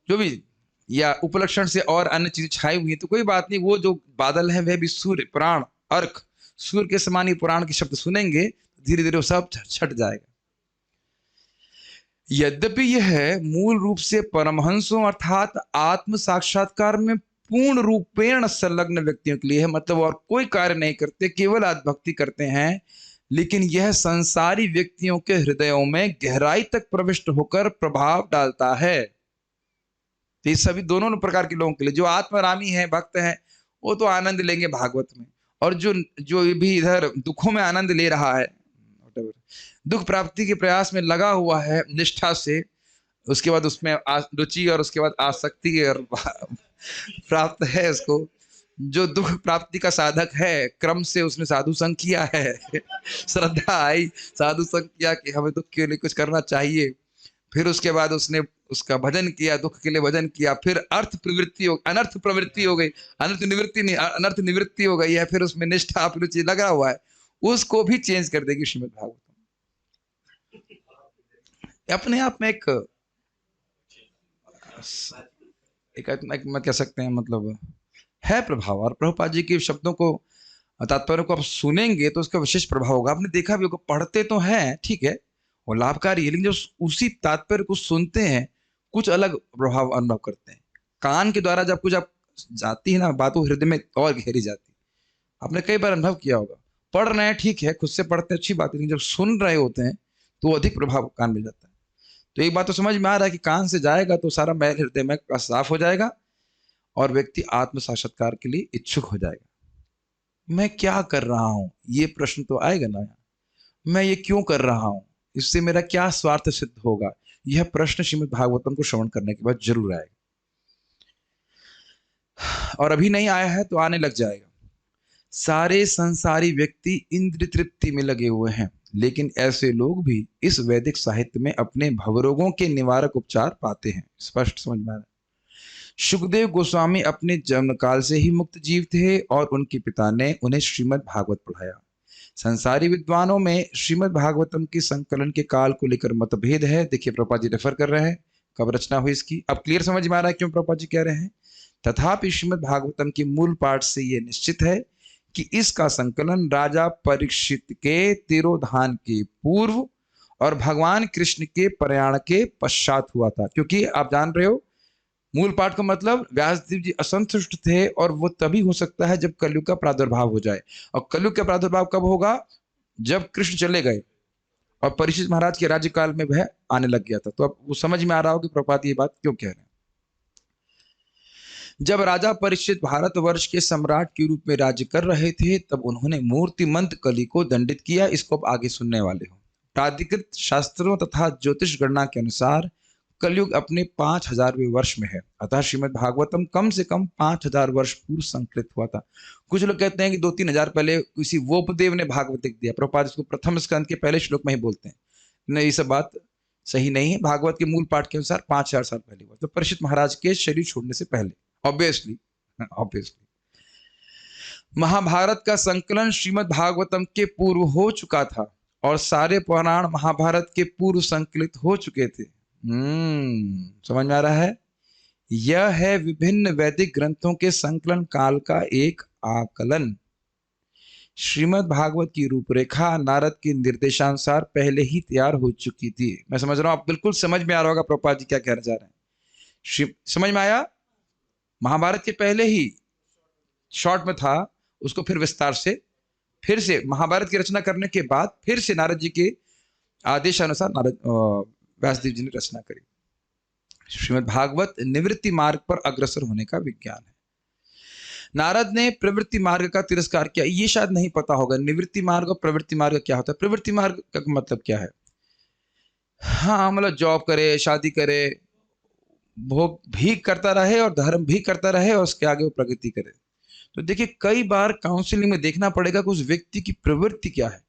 A: जो भी, या उपलक्षण से और अन्य चीजें छाई हुई है, तो कोई बात नहीं। वो जो बादल है वह भी सूर्य, प्राण, अर्क, सूर्य के समान ही पुराण के शब्द सुनेंगे, धीरे धीरे वो सब छट जाएगा। यद्यपि यह मूल रूप से परमहंसों अर्थात आत्म साक्षात्कार में पूर्ण रूपेण संलग्न व्यक्तियों के लिए है, मतलब और कोई कार्य नहीं करते, केवल आत्मभक्ति करते हैं, लेकिन यह संसारी व्यक्तियों के हृदयों में गहराई तक प्रविष्ट होकर प्रभाव डालता है। तो ये सभी दोनों प्रकार के लोगों के लिए, जो आत्मरामी है, भक्त हैं, वो तो आनंद लेंगे भागवत में, और जो जो भी इधर दुखों में आनंद ले रहा है, whatever, दुख प्राप्ति के प्रयास में लगा हुआ है निष्ठा से, उसके बाद उसमें रुचि और उसके बाद आसक्ति और प्राप्त है उसको, जो दुख प्राप्ति का साधक है, क्रम से उसने साधु संग किया है, श्रद्धा आई, साधु संग किया कि हमें दुख के लिए कुछ करना चाहिए, फिर उसके बाद उसने उसका भजन किया, दुख के लिए भजन किया, फिर अर्थ प्रवृत्ति हो, अनर्थ प्रवृत्ति हो गई, अनर्थ निवृत्ति नहीं, अनर्थ निवृत्ति हो गई है, फिर उसमें निष्ठा रुचि लगा हुआ है, उसको भी चेंज कर देगी श्रीमद् भागवतम। अपने आप में एक मैं कह सकते हैं, मतलब है प्रभाव, और प्रभुपाद जी के शब्दों को, तात्पर्य को आप सुनेंगे तो उसका विशेष प्रभाव होगा। आपने देखा भी होगा, पढ़ते तो हैं, ठीक है, वो लाभकारी है, लेकिन जब उसी तात्पर्य को सुनते हैं कुछ अलग प्रभाव अनुभव करते हैं। कान के द्वारा जब कुछ आप जाती है ना बात, वो हृदय में और गहरी जाती है। आपने कई बार अनुभव किया होगा, पढ़ रहे हैं ठीक है, खुद से पढ़ते हैं अच्छी बात है, लेकिन जब सुन रहे होते हैं तो अधिक प्रभाव कान में जाता है। तो एक बात तो समझ में आ रहा है कि कान से जाएगा तो सारा मैल हृदय में साफ हो जाएगा और व्यक्ति आत्म साक्षात्कार के लिए इच्छुक हो जाएगा। मैं क्या कर रहा हूं, ये प्रश्न तो आएगा ना, मैं ये क्यों कर रहा हूं, इससे मेरा क्या स्वार्थ सिद्ध होगा, यह प्रश्न श्रीमद् भागवतम को श्रवण करने के बाद जरूर आएगा, और अभी नहीं आया है तो आने लग जाएगा। सारे संसारी व्यक्ति इंद्र तृप्ति में लगे हुए हैं, लेकिन ऐसे लोग भी इस वैदिक साहित्य में अपने भवरोगों के निवारक उपचार पाते हैं। स्पष्ट समझ में आ रहा है। सुखदेव गोस्वामी अपने जन्म काल से ही मुक्त जीव थे और उनके पिता ने उन्हें श्रीमद् भागवत पढ़ाया। संसारी विद्वानों में श्रीमद् भागवतम के संकलन के काल को लेकर मतभेद है। देखिए प्रभुपाद जी रेफर कर रहे हैं कब रचना हुई इसकी। अब क्लियर समझ में आ रहा है क्यों प्रभुपाद जी कह रहे हैं। तथापि श्रीमद् भागवतम के मूल पाठ से यह निश्चित है कि इसका संकलन राजा परीक्षित के तिरोधान के पूर्व और भगवान कृष्ण के प्रयाण के पश्चात हुआ था। क्योंकि आप जान रहे हो मूल पाठ का मतलब व्यासदेव जी असंतुष्ट थे और वो तभी हो सकता है जब कलयुग का प्रादुर्भाव हो जाए। और कलयुग का प्रादुर्भाव कब होगा? जब कृष्ण चले गए और परीक्षित महाराज के राज्यकाल में वह आने लग गया था। तो अब वो समझ में आ रहा हो कि प्रभुपाद ये बात क्यों कह रहे हैं। जब राजा परीक्षित भारतवर्ष के सम्राट के रूप में राज्य कर रहे थे तब उन्होंने मूर्तिमंत कली को दंडित किया। इसको अब आगे सुनने वाले हो। प्राधिकृत शास्त्रों तथा ज्योतिष गणना के अनुसार कलयुग अपने 5000वें वर्ष में है। अतः श्रीमद् भागवतम कम से कम 5000 वर्ष पूर्व संकलित हुआ था। कुछ लोग कहते हैं कि 2-3 हजार पहले किसी वोपदेव ने भागवत लिख दिया। प्रभुपाद इसको प्रथम स्कंद के पहले श्लोक में ही बोलते हैं। नहीं, ये सब बात सही नहीं है। भागवत के मूल पाठ के अनुसार 5000 साल पहले हुआ, तो परीक्षित महाराज के शरीर छोड़ने से पहले। ऑब्वियसली महाभारत का संकलन श्रीमद् भागवतम के पूर्व हो चुका था और सारे पुराण महाभारत के पूर्व संकलित हो चुके थे। समझ में आ रहा है। यह है विभिन्न वैदिक ग्रंथों के संकलन काल का एक आकलन। श्रीमद् भागवत की रूपरेखा नारद के निर्देशानुसार पहले ही तैयार हो चुकी थी। मैं समझ रहा हूं, आप बिल्कुल समझ में आ रहा होगा प्रभुपाद जी क्या कहना चाह रहे हैं। समझ में आया। महाभारत के पहले ही शॉर्ट में था, उसको फिर विस्तार से फिर से महाभारत की रचना करने के बाद फिर से नारद जी के आदेशानुसार नारद व्यासदेव जी ने रचना करी। श्रीमद् भागवत निवृत्ति मार्ग पर अग्रसर होने का विज्ञान है। नारद ने प्रवृत्ति मार्ग का तिरस्कार किया। ये शायद नहीं पता होगा निवृत्ति मार्ग और प्रवृत्ति मार्ग क्या होता है। प्रवृत्ति मार्ग का मतलब क्या है? हाँ, मतलब जॉब करे, शादी करे, भोग भी करता रहे और धर्म भी करता रहे और उसके आगे वो प्रगति करे। तो देखिए कई बार काउंसलिंग में देखना पड़ेगा कि उस व्यक्ति की प्रवृत्ति क्या है।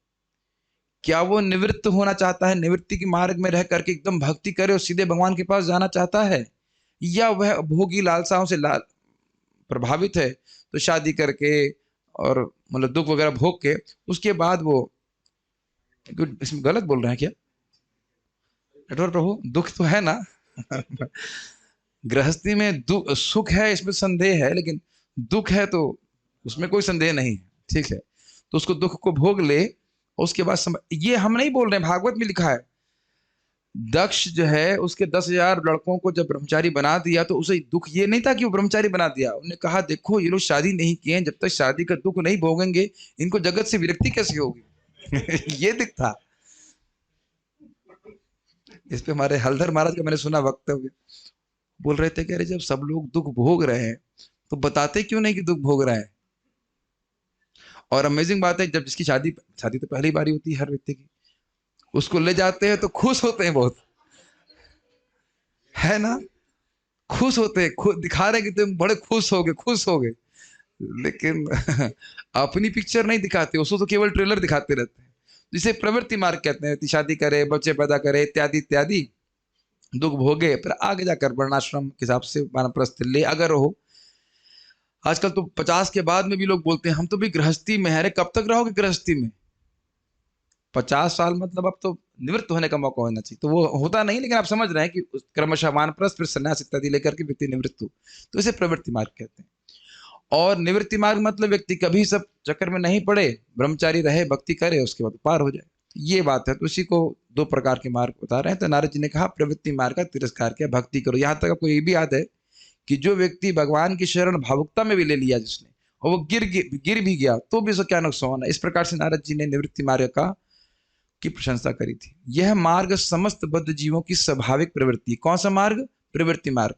A: क्या वो निवृत्त होना चाहता है, निवृत्ति के मार्ग में रह करके एकदम भक्ति करे और सीधे भगवान के पास जाना चाहता है, या वह भोगी लालसाओं से प्रभावित है तो शादी करके और मतलब दुख वगैरह भोग के उसके बाद वो। इसमें गलत बोल रहे हैं क्या प्रभु? दुख तो है ना गृहस्थी में सुख है, इसमें संदेह है, लेकिन दुख है तो उसमें कोई संदेह नहीं है। ठीक है, तो उसको दुख को भोग ले। उसके बाद ये हम नहीं बोल रहे हैं, भागवत में लिखा है। दक्ष जो है उसके 10,000 लड़कों को जब ब्रह्मचारी बना दिया तो उसे दुख ये नहीं था कि वो ब्रह्मचारी बना दिया। उन्होंने कहा देखो ये लोग शादी नहीं किए हैं, जब तक शादी का दुख नहीं भोगेंगे इनको जगत से विरक्ति कैसे होगी ये दिख था। इस पे हमारे हलधर महाराज का मैंने सुना वक्तव्य, बोल रहे थे कि अरे जब सब लोग दुख भोग रहे हैं तो बताते क्यों नहीं कि दुख भोग रहा है। और अमेजिंग बात है, जब जिसकी शादी शादी तो पहली बारी होती है हर व्यक्ति की, उसको ले जाते हैं तो खुश होते हैं बहुत, है ना, खुश होते हैं, खुद दिखा रहे हैं कि तुम बड़े खुश हो गए, खुश हो गए, लेकिन अपनी पिक्चर नहीं दिखाते, उसको तो केवल ट्रेलर दिखाते रहते हैं, जिसे प्रवृत्ति मार्ग कहते हैं। शादी करे, बच्चे पैदा करे, इत्यादि इत्यादि, दुख भोगे, फिर आगे जाकर वर्णाश्रम के हिसाब से वानप्रस्थ ले अगर हो। आजकल तो 50 के बाद में भी लोग बोलते हैं हम तो भी गृहस्थी में है। अरे कब तक रहोगे गृहस्थी में? 50 साल मतलब अब तो निवृत्त होने का मौका होना चाहिए, तो वो होता नहीं, लेकिन आप समझ रहे हैं कि क्रमशः वानप्रस्थ फिर संन्यास इत्यादि लेकर के व्यक्ति निवृत्त हो, तो इसे प्रवृत्ति मार्ग कहते हैं। और निवृत्ति मार्ग मतलब व्यक्ति कभी सब चक्कर में नहीं पड़े, ब्रह्मचारी रहे, भक्ति करे, उसके बाद पार हो जाए, ये बात है। तो इसी को दो प्रकार के मार्ग बता रहे हैं। तो नारद जी ने कहा प्रवृत्ति मार्ग का तिरस्कार किया, भक्ति करो। यहाँ तक आपको ये भी याद है कि जो व्यक्ति भगवान की शरण भावुकता में भी ले लिया जिसने, और वो गिर भी गया, तो भी उसको क्या नुकसान है। इस प्रकार से नारद जी ने निवृत्ति मार्ग का की प्रशंसा करी थी। यह मार्ग समस्त बद्ध जीवों की स्वाभाविक प्रवृत्ति। कौन सा मार्ग? प्रवृत्ति मार्ग।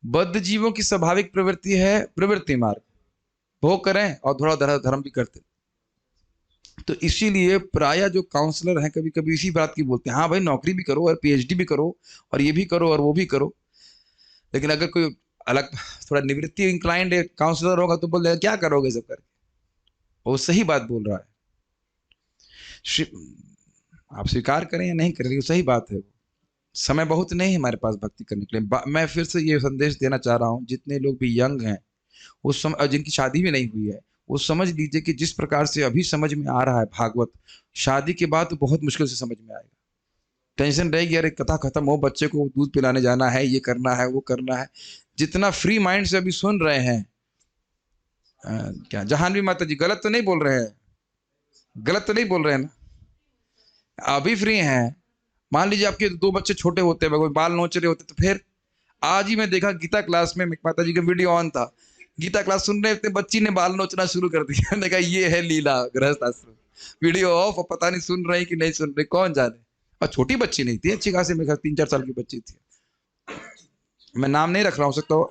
A: बद्ध जीवों की स्वाभाविक प्रवृत्ति है प्रवृत्ति मार्ग, भोग करें और थोड़ा धर्म भी करते। तो इसीलिए प्राय जो काउंसलर हैं कभी कभी इसी बात की बोलते हैं, हाँ भाई नौकरी भी करो और पीएचडी भी करो और ये भी करो और वो भी करो, लेकिन अगर कोई अलग थोड़ा निवृत्ति इंक्लाइंड काउंसलर होगा तो बोल देगा क्या करोगे सब करके। वो सही बात बोल रहा है, आप स्वीकार करें या नहीं करें, सही बात है। समय बहुत नहीं है हमारे पास भक्ति करने के लिए। मैं फिर से ये संदेश देना चाह रहा हूँ, जितने लोग भी यंग हैं उस समय, जिनकी शादी भी नहीं हुई है, वो समझ लीजिए कि जिस प्रकार से अभी समझ में आ रहा है भागवत, शादी के बाद तो बहुत मुश्किल से समझ में आएगा। टेंशन रहेगी, अरे कथा खत्म हो, बच्चे को दूध पिलाने जाना है, ये करना है, वो करना है। जितना फ्री माइंड से अभी सुन रहे हैं, क्या जहानवी माता जी गलत तो नहीं बोल रहे हैं, गलत तो नहीं बोल रहे हैं ना, अभी फ्री हैं। मान लीजिए आपके 2 बच्चे छोटे होते हैं, बाल नोच रहे होते, तो फिर आज ही मैं देखा गीता क्लास में माता जी का वीडियो ऑन था, गीता क्लास सुन रहे थे, बच्ची ने बाल नोचना शुरू कर दिया। मैंने कहा ये है लीला गृहस्थ आश्रम। वीडियो ऑफ, और पता नहीं सुन रहे कि नहीं सुन रहे, कौन जाने। और छोटी बच्ची नहीं थी, अच्छी खासी, मेरे 3-4 साल की बच्ची थी, मैं नाम नहीं रख रहा हूँ सकता।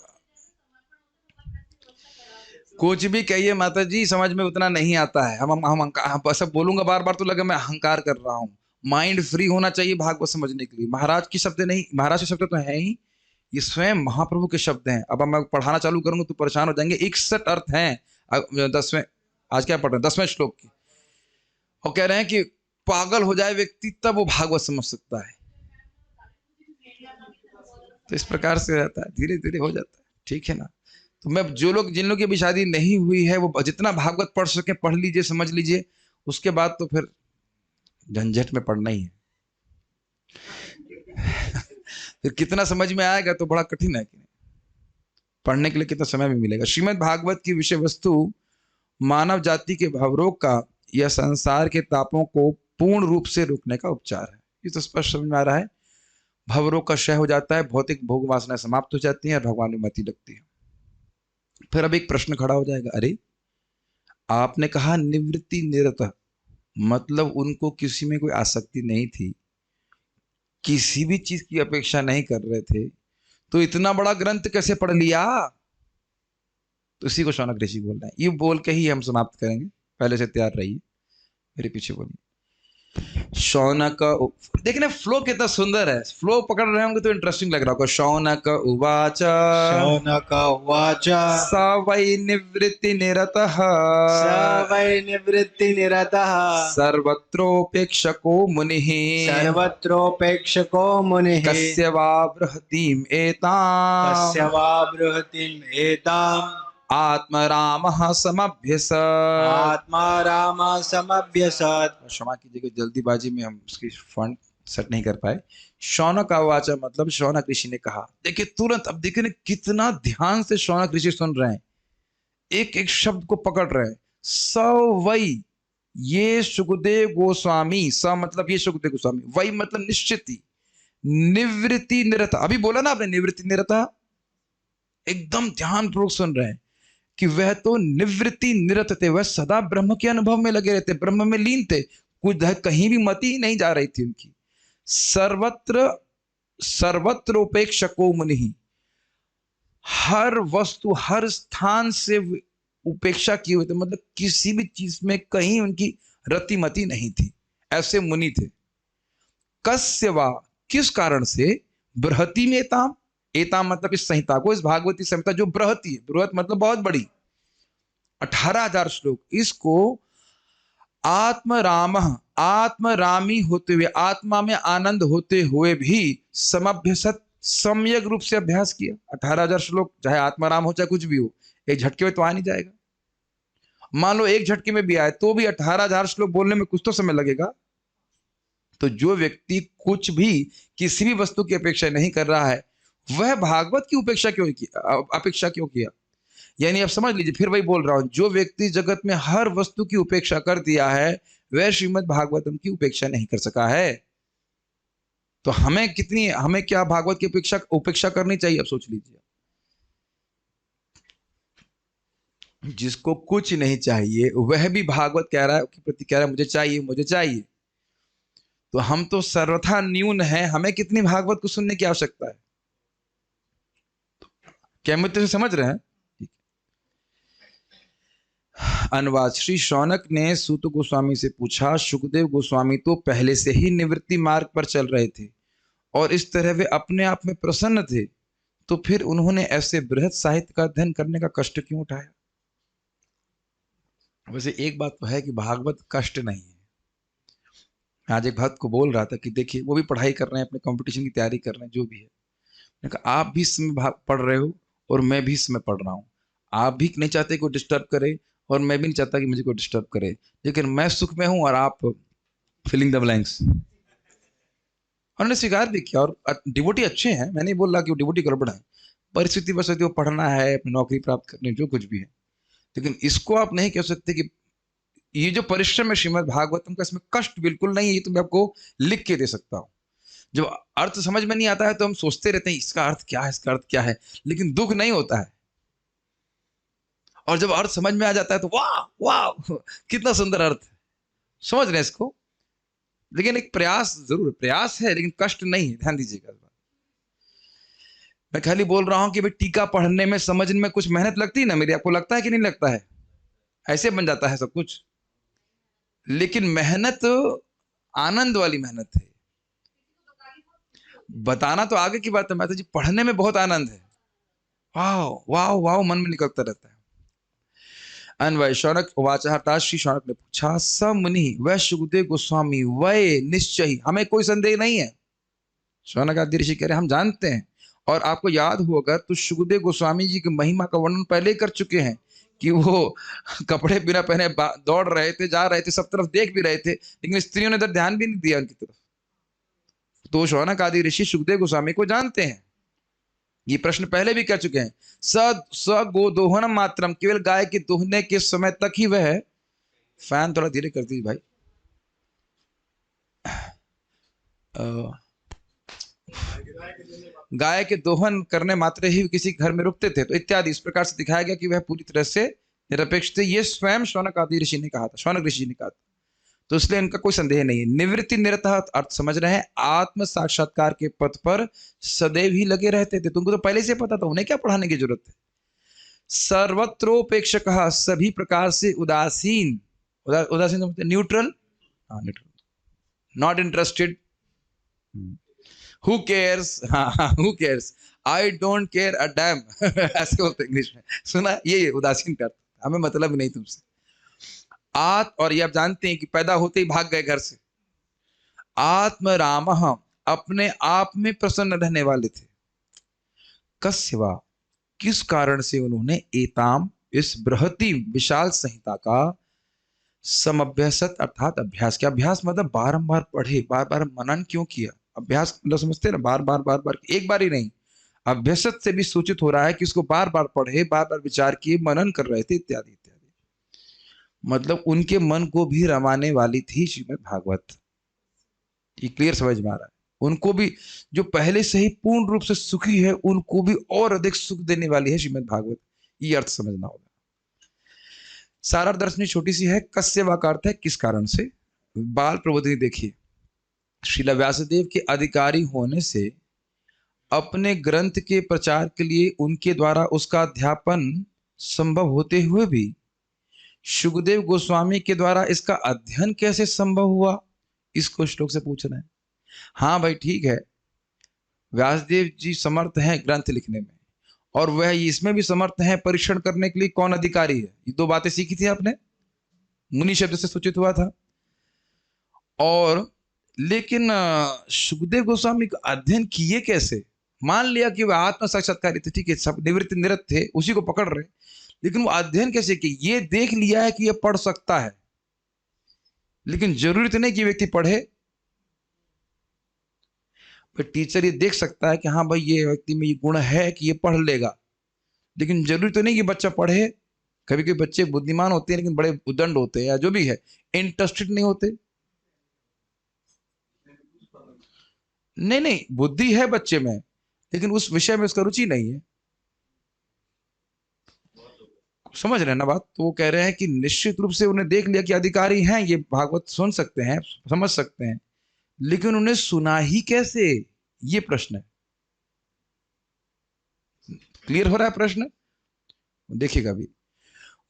A: कुछ भी कहिए माता जी, समझ में उतना नहीं आता है। हम बस बोलूंगा बार बार तो लगे मैं अहंकार कर रहा हूँ। माइंड फ्री होना चाहिए भागवत समझने के लिए। महाराज की शब्द नहीं, महाराज के शब्द तो है ही, ये स्वयं महाप्रभु के शब्द हैं। अब मैं पढ़ाना चालू करूंगा तो परेशान हो जाएंगे। 61 अर्थ हैं 10वें, आज क्या पढ़ रहे हैं 10वें श्लोक की, और कह रहे हैं कि पागल हो जाए व्यक्ति तब वो भागवत समझ सकता है। तो इस प्रकार से रहता है, धीरे धीरे हो जाता है, ठीक है ना। तो मैं जिन लोग की अभी शादी नहीं हुई है, वो जितना भागवत पढ़ सके पढ़ लीजिए, समझ लीजिए, उसके बाद तो फिर झंझट में पड़ना ही है। फिर कितना समझ में आएगा तो बड़ा कठिन है कि नहीं, पढ़ने के लिए कितना समय भी मिलेगा। श्रीमद् भागवत की विषय वस्तु मानव जाति के भवरोग का या संसार के तापों को पूर्ण रूप से रोकने का उपचार है। ये तो स्पष्ट समझ में आ रहा है। भवरोग का क्षय हो जाता है, भौतिक भोग वासना समाप्त हो जाती है और भगवान में मति लगती है। फिर अब एक प्रश्न खड़ा हो जाएगा, अरे आपने कहा निवृत्ति निरत, मतलब उनको किसी में कोई आसक्ति नहीं थी, किसी भी चीज की अपेक्षा नहीं कर रहे थे, तो इतना बड़ा ग्रंथ कैसे पढ़ लिया? तो इसी को शौनक ऋषि बोल रहे हैं। ये बोल के ही हम समाप्त करेंगे, पहले से तैयार रहिए, मेरे पीछे बोलिए। शौनक, देखना फ्लो कितना सुंदर है, फ्लो पकड़ रहे होंगे तो इंटरेस्टिंग लग रहा होगा। शौनक उवाच,
B: शौनक उवाच,
A: स वै निवृत्ति निरतः,
B: स वै निवृत्ति निरतः,
A: सर्वत्रोपेक्षको मुनिः,
B: सर्वत्रोपेक्षको मुनिः,
A: कस्य वा बृहतीम् एताम्,
B: कस्य वा बृहतीम् एताम्,
A: आत्मरामः समभ्यसत्,
B: आत्मा राम समभ्यसत्।
A: क्षमा कीजिएगा, जल्दीबाजी में हम उसकी फॉन्ट सेट नहीं कर पाए। शौनक उवाच मतलब शौनक ऋषि ने कहा। देखिए तुरंत, अब देखिए कितना ध्यान से शौनक ऋषि सुन रहे हैं, एक एक शब्द को पकड़ रहे हैं। स वै, ये सुखदेव गोस्वामी, स मतलब ये सुखदेव गोस्वामी, वै मतलब निश्चित ही, निवृत्ति निरता, अभी बोला ना आपने निवृत्ति निरता, एकदम ध्यान पूर्वक सुन रहे हैं कि वह तो निवृत्ति निरत थे, वह सदा ब्रह्म के अनुभव में लगे रहते, ब्रह्म में लीन थे, कुछ कहीं भी मति नहीं जा रही थी उनकी। सर्वत्र सर्वत्रोपेक्षको मुनि, हर वस्तु हर स्थान से उपेक्षा किए हुए थे, मतलब किसी भी चीज में कहीं उनकी रतिमति नहीं थी, ऐसे मुनि थे। कस्य वा, किस कारण से, बृहति में एताम, एताम मतलब इस संहिता को, इस भागवती संहिता जो बृहति है, बृहत मतलब बहुत बड़ी, 18,000 श्लोक, इसको आत्मराम, आत्मरामी होते हुए, आत्मा में आनंद होते हुए भी समभ्यसत, सम्यक रूप से अभ्यास किया। 18,000 श्लोक, चाहे आत्माराम हो चाहे कुछ भी हो, एक झटके में तो आ नहीं जाएगा। मान लो एक झटके में भी आए तो भी 18,000 श्लोक बोलने में कुछ तो समय लगेगा। तो जो व्यक्ति कुछ भी किसी भी वस्तु की अपेक्षा नहीं कर रहा है, वह भागवत की उपेक्षा क्यों किया, अपेक्षा क्यों किया? यानी आप समझ लीजिए, फिर वही बोल रहा हूं, जो व्यक्ति जगत में हर वस्तु की उपेक्षा कर दिया है, वह श्रीमद् भागवतम की उपेक्षा नहीं कर सका है। तो हमें क्या भागवत की उपेक्षा करनी चाहिए? अब सोच लीजिए, जिसको कुछ नहीं चाहिए वह भी भागवत कह रहा है, के प्रति कह रहा है मुझे चाहिए मुझे चाहिए, तो हम तो सर्वथा न्यून है, हमें कितनी भागवत को सुनने की आवश्यकता है? क्या मुझे से समझ रहे हैं? अनुवाद। श्री शौनक ने सूत गोस्वामी से पूछा, सुखदेव गोस्वामी तो पहले से ही निवृत्ति मार्ग पर चल रहे थे और इस तरह वे अपने आप में प्रसन्न थे, तो फिर उन्होंने ऐसे बृहत साहित्य का अध्ययन करने का कष्ट क्यों उठाया? वैसे एक बात तो है कि भागवत कष्ट नहीं है। आज एक भक्त को बोल रहा था कि देखिए, वो भी पढ़ाई कर रहे हैं, अपने कंपटीशन की तैयारी कर रहे हैं, जो भी है, मैंने कहा आप भी इसमें पढ़ रहे हो और मैं भी इसमें पढ़ रहा हूँ, आप भी नहीं चाहते कोई डिस्टर्ब करे और मैं भी नहीं चाहता कि मुझे कोई डिस्टर्ब करे, लेकिन मैं सुख में हूं और आप फिलिंग द ब्लैंक्स। उन्होंने स्वीकार भी किया, और डिवोटी अच्छे हैं, मैं नहीं बोल रहा कि वो डिवोटी गड़बड़ है, परिस्थिति बस वो पढ़ना है, अपनी नौकरी प्राप्त करनी, जो कुछ भी है, लेकिन इसको आप नहीं कह सकते कि ये जो परिश्रम है श्रीमद् भागवतम का, इसमें कष्ट बिल्कुल नहीं है। ये तो मैं आपको लिख के दे सकता हूँ। जब अर्थ समझ में नहीं आता है तो हम सोचते रहते हैं इसका अर्थ क्या है, इसका अर्थ क्या है, लेकिन दुख नहीं होता है। और जब अर्थ समझ में आ जाता है तो वाह वाह कितना सुंदर अर्थ है, समझ रहे हैं इसको। लेकिन एक प्रयास जरूर, प्रयास है, लेकिन कष्ट नहीं है, ध्यान दीजिएगा। मैं खाली बोल रहा हूं कि भाई टीका पढ़ने में, समझने में कुछ मेहनत लगती है ना मेरी, आपको लगता है कि नहीं लगता है? ऐसे बन जाता है सब कुछ, लेकिन मेहनत आनंद वाली मेहनत है। बताना तो आगे की बात है, मैं तो जी पढ़ने में बहुत आनंद है, वाह वाह वाह मन में निकलता रहता है। अन्वय। शौनक उवाच, श्री शौनक ने पूछा, स मुनि, वह सुखदेव गोस्वामी, वह निश्चय, हमें कोई संदेह नहीं है। शौनक आदि ऋषि कह रहे हम जानते हैं, और आपको याद होगा तो सुखदेव गोस्वामी जी की महिमा का वर्णन पहले कर चुके हैं कि वो कपड़े बिना पहने दौड़ रहे थे, जा रहे थे, सब तरफ देख भी रहे थे, लेकिन स्त्रियों ने इधर ध्यान भी नहीं दिया उनकी तरफ। तो शौनक आदि ऋषि सुखदेव गोस्वामी को जानते हैं, ये प्रश्न पहले भी कर चुके हैं। स गोदोहन मात्रम, केवल गाय के दोहने के समय तक ही वह, फैन थोड़ा धीरे कर दीजिए भाई, गाय के दोहन करने मात्र ही किसी घर में रुकते थे, तो इत्यादि इस प्रकार से दिखाया गया कि वह पूरी तरह से निरपेक्ष थे। ये स्वयं शौनक आदि ऋषि ने कहा था, शौनक ऋषि ने कहा था, तो इसलिए इनका कोई संदेह नहीं है। निवृत्ति निरतः अर्थ समझ रहे हैं, आत्म साक्षात्कार के पथ पर सदैव ही लगे रहते थे। तुमको तो पहले से पता था, उन्हें क्या पढ़ाने की जरूरत है। सर्वत्रोपेक्षक, सभी प्रकार से उदासीन, उदासीन मतलब neutral, not interested, who cares, who cares, I don't care a dam ऐसे बोलते इंग्लिश में, सुना? ये उदासीन का, हमें मतलब नहीं तुमसे। और ये आप जानते हैं कि पैदा होते ही भाग गए घर से। आत्म राम, अपने आप में प्रसन्न रहने वाले थे। कस्यवा, किस कारण से उन्होंने एताम, इस बृहति विशाल संहिता का समभ्यसत अर्थात अभ्यास किया। अभ्यास मतलब बारंबार पढ़े, बार बार मनन क्यों किया? अभ्यास मतलब समझते ना, बार बार बार बार, एक बार ही नहीं। अभ्यसत से भी सूचित हो रहा है कि इसको बार बार पढ़े, बार बार विचार किए, मनन कर रहे थे, इत्यादि इत्यादि। मतलब उनके मन को भी रमाने वाली थी श्रीमद् भागवत। ये क्लियर समझ में आ रहा है? उनको भी, जो पहले से ही पूर्ण रूप से सुखी है, उनको भी और अधिक सुख देने वाली है श्रीमद् भागवत। ये अर्थ समझना होगा। सारा दर्शनी छोटी सी है। कस्यवा का अर्थ है किस कारण से। बाल प्रबोधिनी देखिए, श्रील व्यासदेव के अधिकारी होने से अपने ग्रंथ के प्रचार के लिए उनके द्वारा उसका अध्यापन संभव होते हुए भी शुकदेव गोस्वामी के द्वारा इसका अध्ययन कैसे संभव हुआ, इसको श्लोक से पूछ रहे हैं। हाँ भाई ठीक है, व्यासदेव जी समर्थ हैं ग्रंथ लिखने में, और वह इसमें भी समर्थ हैं परीक्षण करने के लिए कौन अधिकारी है। ये दो बातें सीखी थी आपने, मुनि शब्द से सूचित हुआ था। और लेकिन सुखदेव गोस्वामी का अध्ययन किए कैसे? मान लिया कि वह आत्म साक्षात्कारी थे, ठीक है, सब निवृत्त निरत थे, उसी को पकड़ रहे, लेकिन वो अध्ययन कैसे किए? ये देख लिया है कि ये पढ़ सकता है, लेकिन जरूरी तो नहीं कि व्यक्ति पढ़े। टीचर ये देख सकता है कि हाँ भाई ये व्यक्ति में ये गुण है कि ये पढ़ लेगा, लेकिन जरूरी तो नहीं कि बच्चा पढ़े। कभी कभी बच्चे बुद्धिमान होते हैं लेकिन बड़े उदंड होते हैं, या जो भी है इंटरेस्टेड नहीं होते। नहीं, बुद्धि है बच्चे में, लेकिन उस विषय में उसका रुचि नहीं है। समझ रहे हैं ना बात? तो वो कह रहे हैं कि निश्चित रूप से उन्हें देख लिया कि अधिकारी हैं, ये भागवत सुन सकते हैं, समझ सकते हैं, लेकिन उन्हें सुना ही कैसे, ये प्रश्न है। क्लियर हो रहा है प्रश्न? देखिएगा अभी,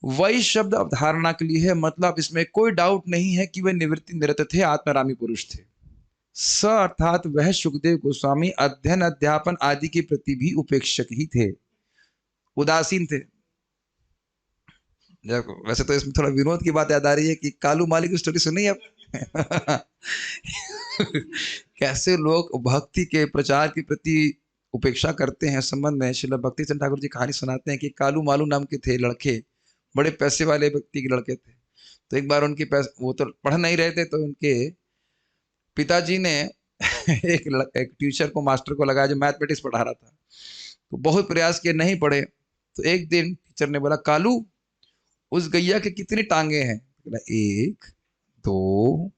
A: वही शब्द अवधारणा के लिए है, मतलब इसमें कोई डाउट नहीं है कि वे निवृत्ति निरत थे, आत्मरामी पुरुष थे। स अर्थात वह सुखदेव गोस्वामी अध्ययन अध्यापन आदि के प्रति भी उपेक्षक ही थे, उदासीन थे। वैसे तो इसमें थोड़ा विनोद की बात याद आ रही है कि कालू माली की स्टोरी सुनी आप? कैसे लोग भक्ति के प्रचार के प्रति उपेक्षा करते हैं। संबंध में श्रील भक्तिचंद ठाकुर जी कहानी सुनाते हैं कि कालू मालू नाम के थे लड़के, बड़े पैसे वाले व्यक्ति के लड़के थे। तो एक बार उनके पैसे, वो तो पढ़ नहीं रहे थे, तो उनके पिताजी ने एक टीचर को, मास्टर को लगाया जो मैथमेटिक्स पढ़ा रहा था। तो बहुत प्रयास किए, नहीं पढ़े। तो एक दिन टीचर ने बोला, कालू उस गैया के कितनी टांगे हैं? बोला 1 2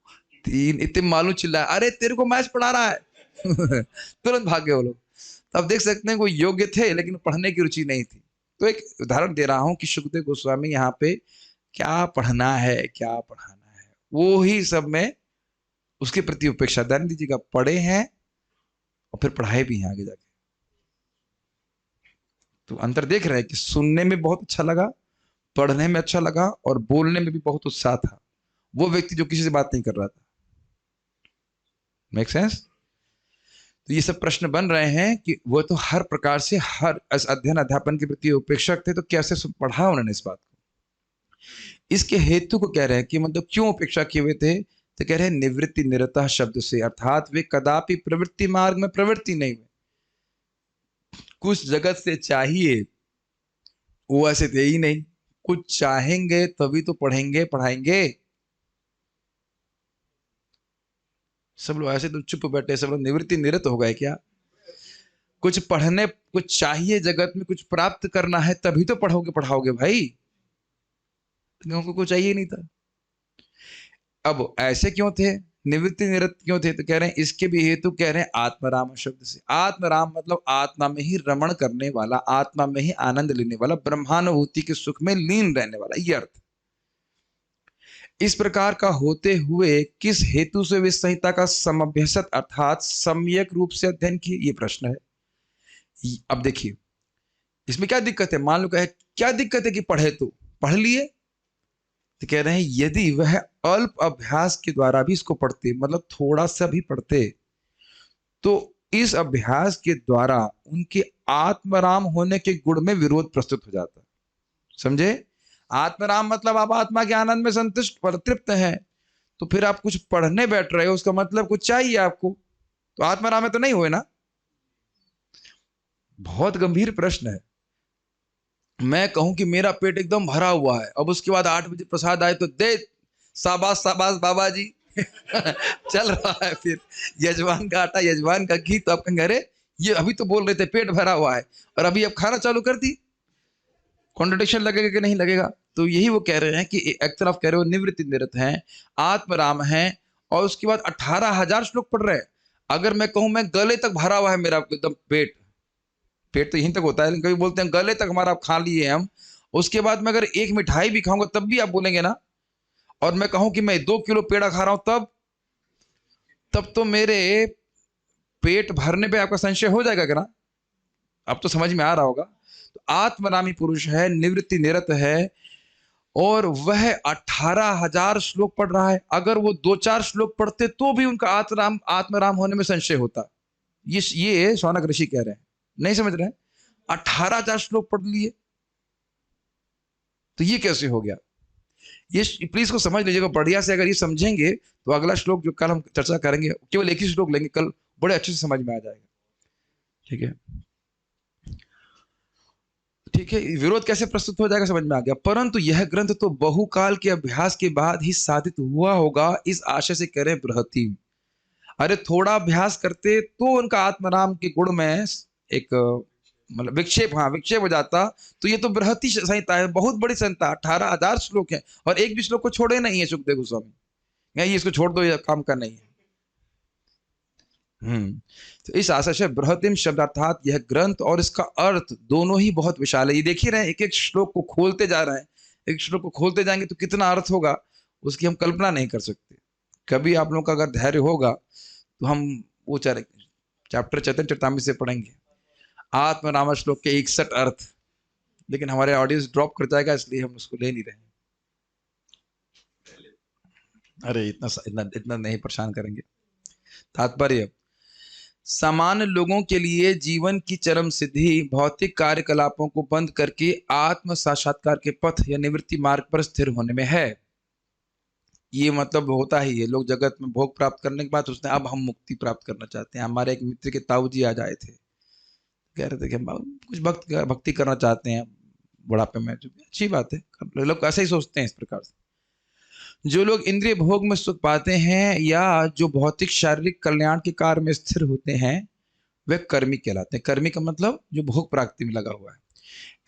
A: 3, इतने मालूम चिल्लाया, अरे तेरे को मैथ्स पढ़ा रहा है। तुरंत भागे वो लोग। तो अब देख सकते हैं वो योग्य थे लेकिन पढ़ने की रुचि नहीं थी। तो एक उदाहरण दे रहा हूं कि सुखदेव गोस्वामी यहाँ पे क्या पढ़ना है, क्या पढ़ाना है, वो ही सब में उसके प्रति उपेक्षा। दयानंद जी का पढ़े हैं और फिर पढ़ाए भी हैं आगे जाके। तो अंतर देख रहे हैं कि सुनने में बहुत अच्छा लगा, पढ़ने में अच्छा लगा, और बोलने में भी बहुत उत्साह था वो व्यक्ति जो किसी से बात नहीं कर रहा था। Make sense? तो ये सब प्रश्न बन रहे हैं कि वो तो हर प्रकार से हर अध्ययन अध्यापन के प्रति उपेक्षक थे, तो कैसे पढ़ा उन्होंने इस बात को? इसके हेतु को कह रहे हैं कि मतलब क्यों उपेक्षा किए हुए थे, तो कह रहे हैं निवृत्ति निरतः शब्द से, अर्थात वे कदापि प्रवृत्ति मार्ग में प्रवृत्ति नहीं हुए। कुछ जगत से चाहिए, वो ऐसे थे ही नहीं। कुछ चाहेंगे तभी तो पढ़ेंगे पढ़ाएंगे। सब लोग ऐसे तो चुप बैठे, सब लोग निवृत्ति निरत हो गए क्या? कुछ पढ़ने, कुछ चाहिए जगत में, कुछ प्राप्त करना है तभी तो पढ़ोगे पढ़ाओगे भाई, क्योंकि कुछ चाहिए नहीं था। अब ऐसे क्यों थे, निवृत्ति निरत क्यों थे? तो कह रहे हैं इसके भी हेतु कह रहे हैं आत्मराम शब्द से। आत्मराम मतलब आत्मा में ही रमण करने वाला, आत्मा में ही आनंद लेने वाला, ब्रह्मानुभूति के सुख में लीन रहने वाला, ये अर्थ। इस प्रकार का होते हुए किस हेतु से वे संहिता का समभ्यसत अर्थात सम्यक रूप से अध्ययन किए, ये प्रश्न है। अब देखिए इसमें क्या दिक्कत है। मान लो कहे क्या दिक्कत है कि पढ़े तो पढ़ लिए, तो कह रहे हैं यदि वह अल्प अभ्यास के द्वारा भी इसको पढ़ते, मतलब थोड़ा सा भी पढ़ते, तो इस अभ्यास के द्वारा उनके आत्मराम होने के गुण में विरोध प्रस्तुत हो जाता। समझे? आत्मराम मतलब आप आत्मा के आनंद में संतुष्ट तृप्त हैं, तो फिर आप कुछ पढ़ने बैठ रहे हो, उसका मतलब कुछ चाहिए आपको, तो आत्मराम में तो नहीं हुए ना। बहुत गंभीर प्रश्न है। मैं कहूं कि मेरा पेट एकदम भरा हुआ है, अब उसके बाद 8 बजे प्रसाद आए तो दे, शाबाश शाबाश बाबा जी। चल रहा है, फिर यजमान का आटा यजमान का घी, तो आप कहेंगे अरे ये अभी तो बोल रहे थे पेट भरा हुआ है और अभी अब खाना चालू कर दी। कॉन्ट्रडिक्शन लगेगा कि नहीं लगेगा? तो यही वो कह रहे हैं कि एक तरफ कह रहे हो निवृत्ति निरत हैं, आत्मराम हैं, और उसके बाद 18,000 श्लोक पढ़ रहे हैं। अगर मैं कहूं मैं गले तक भरा हुआ है मेरा एकदम पेट तो यहीं तक होता है, लेकिन कभी बोलते हैं गले तक हमारा खा लिए हम, उसके बाद मैं अगर एक मिठाई भी खाऊंगा तब भी आप बोलेंगे ना। और मैं कहूं कि मैं 2 किलो पेड़ा खा रहा हूं तब तो मेरे पेट भरने पे आपका संशय हो जाएगा क्या ना? अब तो समझ में आ रहा होगा। तो आत्मरामी पुरुष है, निवृत्ति निरत है, और वह 18,000 श्लोक पढ़ रहा है। अगर वो 2-4 श्लोक पढ़ते तो भी उनका आत्मराम होने में संशय होता। ये शौनक ऋषि कह रहे हैं, नहीं समझ रहे हैं? 18,000 श्लोक पढ़ लिए तो ये कैसे हो गया? ये प्लीज को समझ लीजिएगा बढ़िया से। अगर ये समझेंगे तो अगला श्लोक जो कल हम चर्चा करेंगे, केवल एक ही श्लोक लेंगे कल, बड़े अच्छे से समझ में आ जाएगा। ठीक है, ठीक है। विरोध कैसे प्रस्तुत हो जाएगा समझ में आ गया। परंतु यह ग्रंथ तो बहुकाल के अभ्यास के बाद ही साधित हुआ होगा, इस आशय से कह रहे हैं बृहति। अरे थोड़ा अभ्यास करते तो उनका आत्मराम के गुण में एक मतलब विक्षेप, हाँ विक्षेप हो जाता। तो ये तो बृहति संहिता है, बहुत बड़ी संहिता, 18,000 श्लोक है, और एक भी श्लोक को छोड़े नहीं है सुखदेव गोस्वामी। नहीं इसको छोड़ दो, ये काम का नहीं है। तो इस आशय से बृहतिम शब्द अर्थात यह ग्रंथ और इसका अर्थ दोनों ही बहुत विशाल है। ये देख ही रहे हैं, एक एक श्लोक को खोलते जा रहे हैं, एक श्लोक को खोलते जाएंगे तो कितना अर्थ होगा उसकी हम कल्पना नहीं कर सकते। कभी आप लोगों का अगर धैर्य होगा तो हम वो चैप्टर चैतन्य चरितामृत से पढ़ेंगे आत्मराम श्लोक के 61 अर्थ, लेकिन हमारे ऑडियंस ड्रॉप कर जाएगा इसलिए हम उसको ले नहीं रहे। अरे इतना इतना इतना नहीं परेशान करेंगे। तात्पर्य, सामान्य लोगों के लिए जीवन की चरम सिद्धि भौतिक कार्यकलापों को बंद करके आत्म साक्षात्कार के पथ या निवृत्ति मार्ग पर स्थिर होने में है। ये मतलब होता ही है, लोग जगत में भोग प्राप्त करने के बाद सोचते हैं अब हम मुक्ति प्राप्त करना चाहते हैं। हमारे एक मित्र के ताऊ जी आज आए थे, कह रहे थे कि हम कुछ भक्ति करना चाहते हैं बुढ़ापे में। अच्छी बात है, लोग ऐसे ही सोचते हैं इस प्रकार से। जो लोग इंद्रिय भोग में सुख पाते हैं या जो भौतिक शारीरिक कल्याण के कार्य में स्थिर होते हैं वे कर्मी कहलाते हैं। कर्मी का मतलब जो भोग प्राप्ति में लगा हुआ है।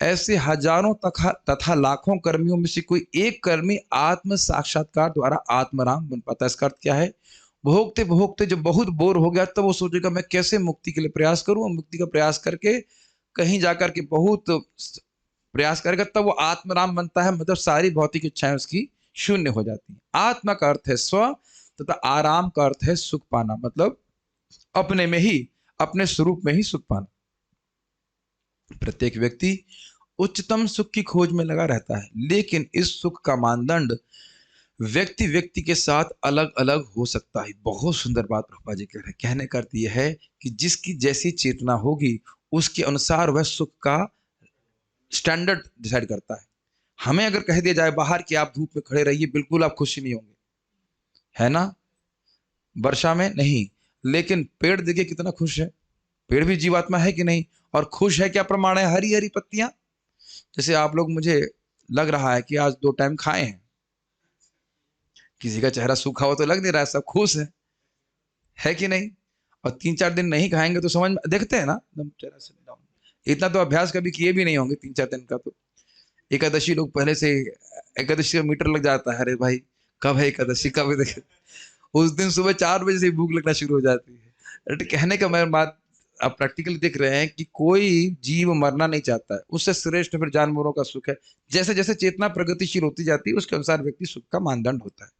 A: ऐसे हजारों तथा लाखों कर्मियों में से कोई एक कर्मी आत्म साक्षात्कार द्वारा आत्मराम बन पाता है। इसका अर्थ क्या है? भोगते भोगते जब बहुत बोर हो गया तब वो सोचेगा मैं कैसे मुक्ति के लिए प्रयास करूं, और मुक्ति का प्रयास करके कहीं जाकर के बहुत प्रयास करेगा तब वो आत्मराम बनता है। मतलब सारी भौतिक इच्छाएं उसकी शून्य हो जाती है। आत्मा का अर्थ है स्व तथा आराम का अर्थ है सुख पाना, मतलब अपने में ही, अपने स्वरूप में ही सुख पाना। प्रत्येक व्यक्ति उच्चतम सुख की खोज में लगा रहता है, लेकिन इस सुख का मानदंड व्यक्ति व्यक्ति के साथ अलग अलग हो सकता है। बहुत सुंदर बात प्रभुपाद जी कह रहे हैं। कहने का अर्थ यह है कि जिसकी जैसी चेतना होगी उसके अनुसार वह सुख का स्टैंडर्ड डिसाइड करता है। हमें अगर कह दिया जाए बाहर कि आप धूप में खड़े रहिए, बिल्कुल आप खुश नहीं होंगे, है ना? वर्षा में नहीं, लेकिन पेड़ देखिए कितना खुश है। पेड़ भी जीवात्मा है कि नहीं? और खुश है क्या प्रमाण है? हरी हरी पत्तियां। जैसे आप लोग, मुझे लग रहा है कि आज 2 टाइम खाए हैं, किसी का चेहरा सूखा हो तो लग नहीं रहा है, सब खुश है कि नहीं? और 3-4 दिन नहीं खाएंगे तो समझ में देखते हैं ना, एकदम चेहरा से डाउन। इतना तो अभ्यास कभी किए भी नहीं होंगे 3-4 दिन का। तो एकादशी लोग पहले से, एकादशी का मीटर लग जाता है, अरे भाई कब है एकादशी, कब है देखे। उस दिन सुबह 4 बजे से भूख लगना शुरू हो जाती है। कहने का मैं बात, आप प्रैक्टिकली देख रहे हैं कि कोई जीव मरना नहीं चाहता है, उससे श्रेष्ठ फिर जानवरों का सुख है। जैसे जैसे चेतना प्रगतिशील होती जाती है उसके अनुसार व्यक्ति सुख का मानदंड होता है।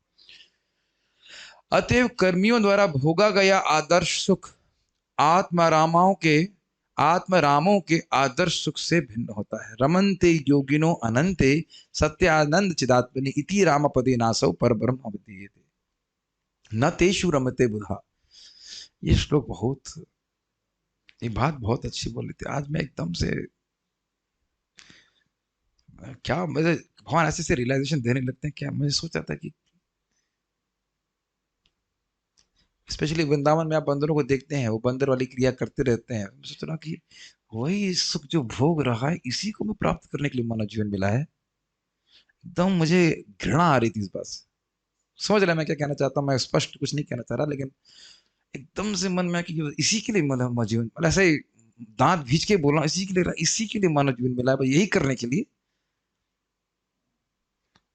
A: अतएव कर्मियों द्वारा भोगा गया आदर्श सुख आत्मरामों के आदर्श सुख से भिन्न होता है। रमन्ते योगिनो अनंते सत्यानंद चिदात्मनि इति रामपदे नासौ परब्रह्म अवधीयते न तेषु रमते बुधा। ये श्लोक बहुत, ये बात बहुत अच्छी बोली थी। आज मैं एकदम से क्या, मुझे भगवान ऐसे से रियलाइजेशन देने लगते हैं क्या। मुझे सोचा था कि स्पेशली वृंदावन में आप बंदरों को देखते हैं, वो बंदर वाली क्रिया करते रहते हैं। मैं सोच रहा कि वही सुख जो भोग रहा है इसी को मैं प्राप्त करने के लिए मानव जीवन मिला है। एकदम मुझे घृणा आ रही थी इस बात से। समझ रहे मैं क्या कहना चाहता हूँ? मैं स्पष्ट कुछ नहीं कहना चाह रहा, लेकिन एकदम से मन में कि इसी के लिए मानव जीवन, मतलब ऐसे ही दांत भींच के बोल रहा हूँ, इसी के लिए मानव जीवन मिला है, यही करने के लिए।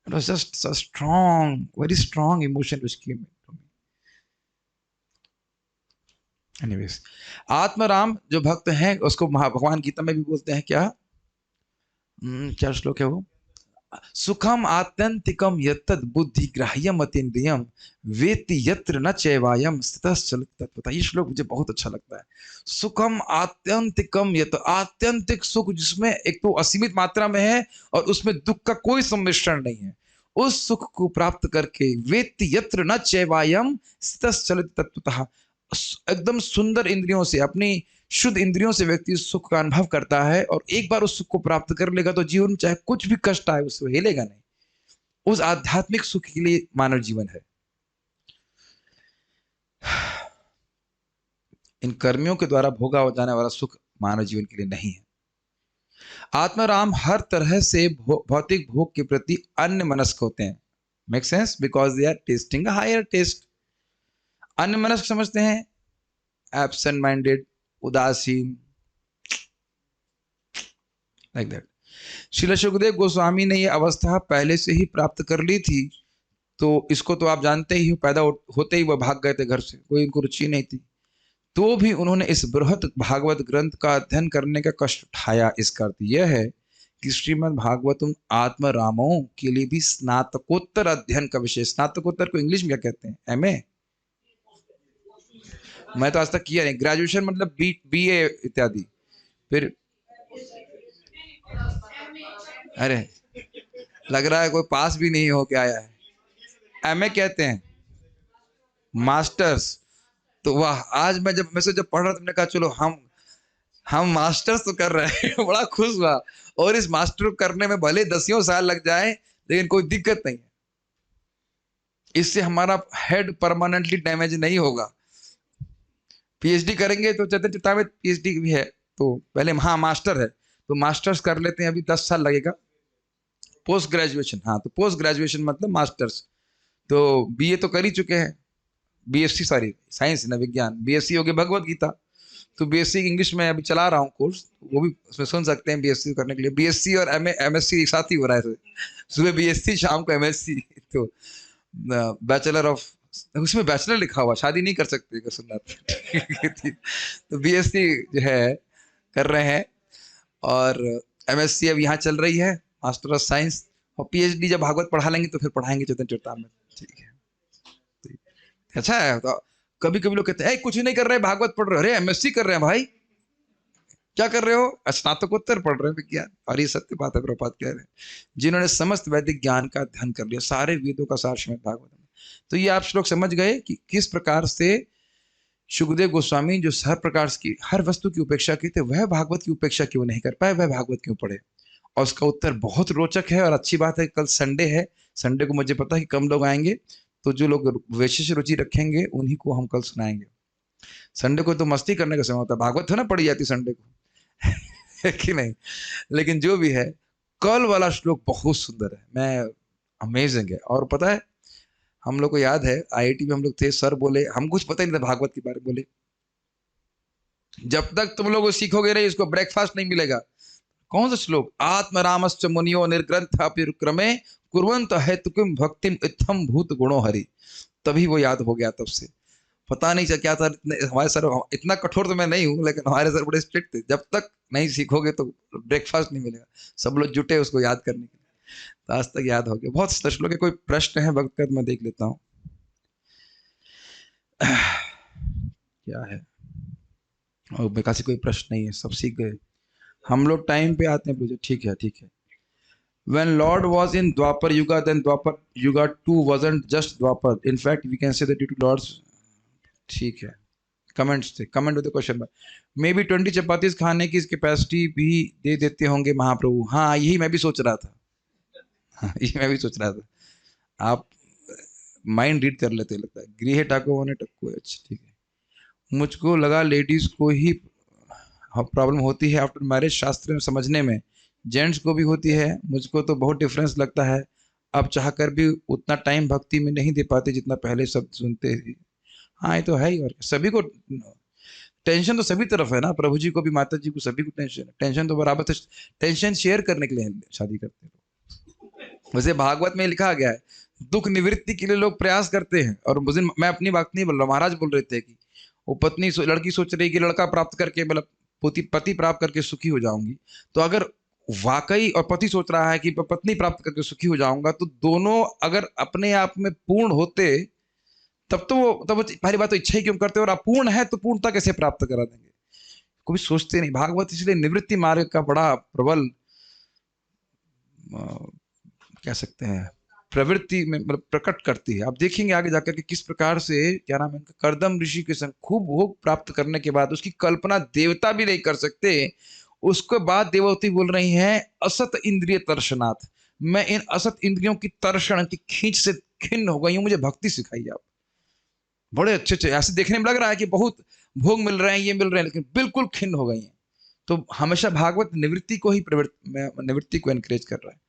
A: It was just so strong, very strong emotion which came to me. Anyways, Atmaram जो भक्त हैं उसको भगवान गीता में भी बोलते हैं क्या, क्या श्लोक है वो? सुखम आत्यंतिकम यत्तद् बुद्धि ग्राह्यम अतीन्द्रियम वेत्ति यत्र न चैवायम स्थितश्चलति तत्वतः। ये श्लोक मुझे बहुत अच्छा लगता है। सुखम आत्यंतिकम यत्, आत्यंतिक सुख जिसमें एक तो असीमित मात्रा में है और उसमें दुख का कोई सम्मिश्रण नहीं है, उस सुख को प्राप्त करके वेत्ति यत्र न चैवायम स्थितश्चलति तत्वतः, एकदम सुंदर इंद्रियों से, अपनी शुद्ध इंद्रियों से व्यक्ति सुख का अनुभव करता है और एक बार उस सुख को प्राप्त कर लेगा तो जीवन में चाहे कुछ भी कष्ट आए उससे हिलेगा नहीं। उस आध्यात्मिक सुख के लिए मानव जीवन है। इन कर्मियों के द्वारा भोगा जाने वाला सुख मानव जीवन के लिए नहीं है। आत्माराम हर तरह से भौतिक भोग के प्रति अन्य मनस्क होते हैं। Make sense? Because they are testing a higher taste. अन्य मनस्क समझते हैं एब्सेंट माइंडेड, उदासीन, लाइक दैट। श्रील सुखदेव गोस्वामी ने यह अवस्था पहले से ही प्राप्त कर ली थी, तो इसको तो आप जानते ही हो, पैदा होते ही वह भाग गए थे घर से, कोई इनको रुचि नहीं थी, तो भी उन्होंने इस बृहत भागवत ग्रंथ का अध्ययन करने का कष्ट उठाया। इसका अर्थ यह है कि श्रीमद् भागवतम आत्मरामों के लिए भी स्नातकोत्तर अध्ययन का विषय। स्नातकोत्तर को इंग्लिश में क्या कहते हैं? एमए? मैं तो आज तक किया नहीं। ग्रेजुएशन मतलब बीए इत्यादि। फिर अरे लग रहा है कोई पास भी नहीं हो के आया है। एमए कहते हैं, मास्टर्स। तो वाह, आज मैं जब पढ़ रहा था, तुमने कहा चलो हम मास्टर्स तो कर रहे हैं। बड़ा खुश हुआ। और इस मास्टर करने में भले 10 साल लग जाए लेकिन कोई दिक्कत नहीं है, इससे हमारा हेड परमानेंटली डैमेज नहीं होगा। पीएचडी करेंगे तो चेतन चित्ता में पीएचडी भी है, तो पहले हाँ मास्टर है तो मास्टर्स कर लेते हैं, अभी 10 साल लगेगा। पोस्ट ग्रेजुएशन, हाँ तो पोस्ट ग्रेजुएशन मतलब मास्टर्स। तो बीए तो कर ही चुके हैं, बीएससी सॉरी साइंस ना विज्ञान, बीएससी हो गया भगवत गीता। तो बीएससी इंग्लिश में अभी चला रहा हूँ कोर्स, वो भी उसमें सुन सकते हैं बीएससी करने के लिए। बीएससी और एमएससी एक साथ ही हो रहा है, सुबह बीएससी शाम को एमएससी। तो बैचलर ऑफ, उसमें बैचलर लिखा हुआ, शादी नहीं कर सकते अगर सुनना तो बीएससी जो है कर रहे हैं और एमएससी अब यहाँ चल रही है, मास्टर ऑफ साइंस। और पीएचडी जब भागवत पढ़ा लेंगे तो फिर पढ़ाएंगे चेतन चरितामृत। ठीक है, अच्छा है। तो कभी कभी लोग कहते हैं कुछ नहीं कर रहे, भागवत पढ़ रहे। अरे एमएससी कर रहे हैं भाई, क्या कर रहे हो? स्नातकोत्तर पढ़ रहे हैं विज्ञान। और ये सत्य बात है, प्रभुपाद कह रहे हैं, जिन्होंने समस्त वैदिक ज्ञान का अध्ययन कर लिया, सारे वेदों का सार श्रीमद् भागवत में। तो ये आप श्लोक समझ गए कि किस प्रकार से सुखदेव गोस्वामी जो हर प्रकार की, हर वस्तु की उपेक्षा की थे, वह भागवत की उपेक्षा क्यों नहीं कर पाए, वह भागवत क्यों पढ़े। और उसका उत्तर बहुत रोचक है और अच्छी बात है। कल संडे है, संडे को मुझे पता है कि कम लोग आएंगे, तो जो लोग विशेष रुचि रखेंगे उन्हीं को हम कल सुनाएंगे। संडे को तो मस्ती करने का समय होता है, भागवत है ना पढ़ी जाती संडे को है कि नहीं। लेकिन जो भी है, कल वाला श्लोक बहुत सुंदर है, मैं अमेजिंग है। और पता है हम लोग को याद है आईआईटी में हम लोग थे, सर बोले, हम कुछ पता ही नहीं था भागवत के बारे में, बोले जब तक तुम लोग सीखोगे नहीं इसको ब्रेकफास्ट नहीं मिलेगा। कौन सा श्लोक? आत्मरामश्च मुनियो निर्ग्रंथाप्युक्रमे कुर्वन्त हेतुकिम भक्तिम इत्थम भूत गुणो हरि। तभी वो याद हो गया तब से। पता नहीं क्या था, हमारे सर, इतना कठोर तो मैं नहीं हूँ लेकिन हमारे सर बड़े स्ट्रिक्ट थे, जब तक नहीं सीखोगे तो ब्रेकफास्ट नहीं मिलेगा। सब लोग जुटे उसको याद करने के लिए, तो आज तक याद हो गया। बहुत श्लोक है। कोई प्रश्न है वक्त कर, मैं देख लेता हूँ क्या है। और मेरे से कोई प्रश्न नहीं है, सब सीख गए। हम लोग टाइम पे आते हैं पूछे। ठीक है, ठीक है। When Lord was in Dwapar Yuga, then Dwapar Yuga 2 wasn't just Dwapar. In fact, we can say that due to Lord's, ठीक है, कमेंट्स थे, comment with question mark. May be 20 chapatis खाने की कैपेसिटी भी दे देते होंगे महाप्रभु। हाँ, यही मैं भी सोच रहा था। हाँ, यही मैं भी सोच रहा था। आप माइंड रीड कर लेते लगता है। गृह टाको ने टक्को। अच्छा, ठीक है। मुझको लगा लेडीज को ही प्रॉब्लम होती है आफ्टर मैरिज शास्त्र में समझने में, जेंट्स को भी होती है। मुझको तो बहुत डिफरेंस लगता है, अब चाहकर भी उतना टाइम भक्ति में नहीं दे पाते जितना पहले सब सुनते थे। हाँ, ये तो है ही। और सभी को टेंशन तो सभी तरफ है ना, प्रभु जी को भी, माता जी को, सभी को टेंशन। टेंशन तो बराबर से, टेंशन शेयर करने के लिए शादी करते हैं। वैसे भागवत में लिखा गया है दुख निवृत्ति के लिए लोग प्रयास करते हैं। और मुझे, मैं अपनी बात नहीं बोल रहा, महाराज बोल रहे थे कि वो लड़की सोच रही कि लड़का प्राप्त करके, मतलब पति प्राप्त करके सुखी हो जाऊंगी। तो अगर वाकई और पति सोच रहा है कि पत्नी प्राप्त करके सुखी हो जाऊंगा, तो दोनों अगर अपने आप में पूर्ण होते तब वो पहली बात तो इच्छा ही क्यों करते, और अपूर्ण है तो पूर्णता कैसे प्राप्त करा देंगे, कभी सोचते नहीं। भागवत इसलिए निवृत्ति मार्ग का बड़ा प्रबल कह सकते हैं प्रवृत्ति में मतलब प्रकट करती है। आप देखेंगे आगे जाकर कि किस प्रकार से क्या नाम है इनका, कर्दम ऋषि के संग खूब भोग प्राप्त करने के बाद उसकी कल्पना देवता भी नहीं कर सकते, उसके बाद देवती बोल रही हैं असत इंद्रिय तर्शनाथ, मैं इन असत इंद्रियों की तर्षण की खींच से खिन्न हो गई हूं, मुझे भक्ति सिखाई आप। बड़े अच्छे अच्छे ऐसे देखने में लग रहा है कि बहुत भोग मिल रहे हैं, ये मिल रहे हैं, लेकिन बिल्कुल खिन्न हो गई हैं। तो हमेशा भागवत निवृत्ति को ही निवृत्ति को एनकरेज कर रहा है।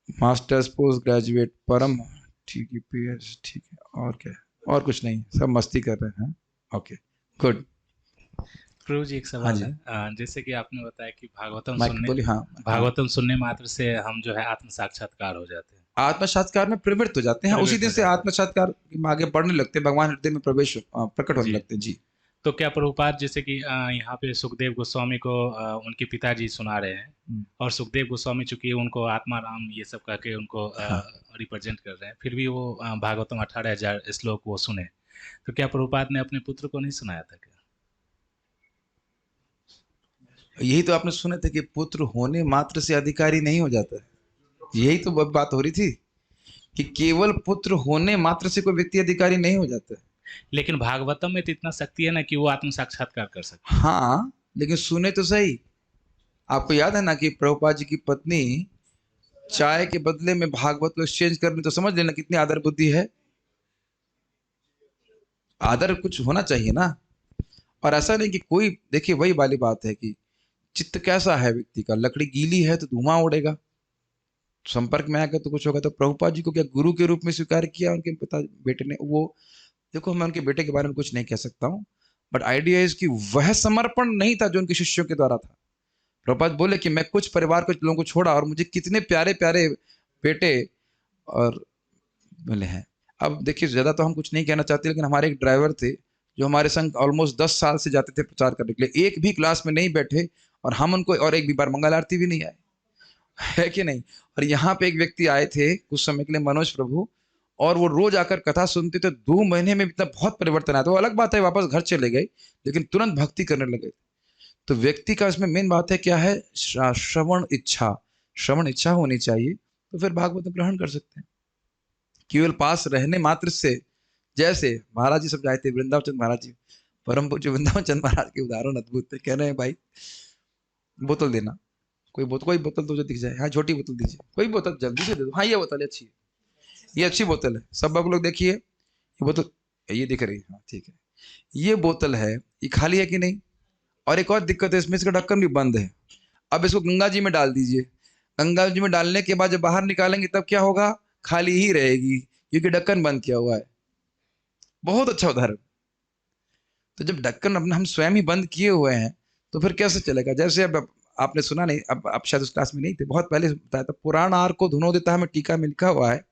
A: मास्टर्स, पोस्ट ग्रेजुएट, परम, ठीक है, पीएच, ठीक है, और क्या, और कुछ नहीं, सब मस्ती कर रहे हैं। Okay, good.
C: प्रभु जी एक
A: हाँ
C: सवाल
A: जी,
C: है। जैसे कि आपने बताया कि
A: माइक बोलिए। हाँ, हाँ,
C: भागवतम सुनने मात्र से हम जो है आत्म साक्षात्कार हो जाते हैं,
A: आत्म साक्षात्कार में प्रवृत्त हो जाते हैं, उसी
C: प्रवृत्त
A: दिन
C: हो
A: से
C: जाते हैं।
A: आत्म साक्षात्कार में आगे बढ़ने लगते हैं, भगवान हृदय में प्रवेश प्रकट होने
C: जी।
A: लगते हैं। जी,
C: तो क्या प्रभुपाद जैसे कि यहाँ पे सुखदेव गोस्वामी को उनके पिताजी सुना रहे हैं, और सुखदेव गोस्वामी चूंकि उनको आत्मा राम ये सब कह के उनको
A: हाँ,
C: रिप्रेजेंट कर रहे हैं, फिर भी वो भागवतम 18,000 श्लोक वो सुने, तो क्या प्रभुपाद ने अपने पुत्र को नहीं सुनाया था क्या?
A: यही तो आपने सुने थे कि पुत्र होने मात्र से अधिकारी नहीं हो जाता है, यही तो बात हो रही थी कि केवल पुत्र होने मात्र से कोई व्यक्ति अधिकारी नहीं हो जाता है।
C: लेकिन भागवतम में तो इतना शक्ति है ना कि वो आत्म साक्षात्कार कर सकते
A: हाँ, लेकिन सुने तो सही। आपको याद है ना कि प्रभुपाद जी की पत्नी चाय के बदले में भागवत को एक्सचेंज करने, तो समझ लेना कितनी आदर बुद्धि है। आदर कुछ होना चाहिए ना। और ऐसा नहीं कि कोई, देखिए वही वाली बात है कि चित्त कैसा है व्यक्ति का, लकड़ी गीली है तो धुआं उड़ेगा, संपर्क में आएगा तो कुछ होगा। तो प्रभुपाद जी को क्या गुरु के रूप में स्वीकार किया उनके पिता बेटे ने। वो देखो, मैं उनके बेटे के बारे में कुछ नहीं कह सकता हूँ, बट आइडिया इज कि वह समर्पण नहीं था जो उनके शिष्यों के द्वारा था। प्रभुपाद बोले कि मैं कुछ परिवार को लोगों को छोड़ा और मुझे कितने प्यारे प्यारे बेटे और मिले हैं। अब देखिए, ज्यादा तो हम कुछ नहीं कहना चाहते, लेकिन हमारे एक ड्राइवर थे जो हमारे संग ऑलमोस्ट 10 साल से जाते थे प्रचार करने के लिए, एक भी क्लास में नहीं बैठे और हम उनको, और एक भी बार मंगल आरती भी नहीं आए, है कि नहीं। और यहाँ पे एक व्यक्ति आए थे कुछ समय के लिए, मनोज प्रभु, और वो रोज आकर कथा सुनते थे। 2 महीने में इतना बहुत परिवर्तन आया। तो अलग बात है वापस घर चले गए, लेकिन तुरंत भक्ति करने लगे। तो व्यक्ति का इसमें मेन बात है क्या है, श्रवण इच्छा, श्रवण इच्छा होनी चाहिए, तो फिर भागवत ग्रहण कर सकते हैं। केवल पास रहने मात्र से, जैसे महाराज जी समझाए थे, वृंदावन चंद महाराज जी, परम पूज्य वृंदावन चंद महाराज के उदाहरण अद्भुत थे। कह रहे हैं भाई बोतल देना, कोई बोतल तो जो दिख जाए, हाँ छोटी बोतल दीजिए, कोई बोतल जल्दी से दे दो, हाँ ये बोतल अच्छी है, ये अच्छी बोतल है, सब आप लोग देखिए ये बोतल, ये दिख रही है, हाँ ठीक है, ये बोतल है, ये खाली है कि नहीं। और एक और दिक्कत है, इसमें इसका ढक्कन भी बंद है। अब इसको गंगा जी में डाल दीजिए, गंगा जी में डालने के बाद जब बाहर निकालेंगे तब क्या होगा, खाली ही रहेगी, क्योंकि ढक्कन बंद किया हुआ है। बहुत अच्छा उदाहरण। तो जब ढक्कन अपना हम स्वयं ही बंद किए हुए हैं तो फिर कैसे चलेगा। जैसे अब आपने सुना नहीं, अब आप शायद उस क्लास में नहीं थे, बहुत पहले बताया था, पुराण आर को धुनो देता है में टीका में लिखा हुआ है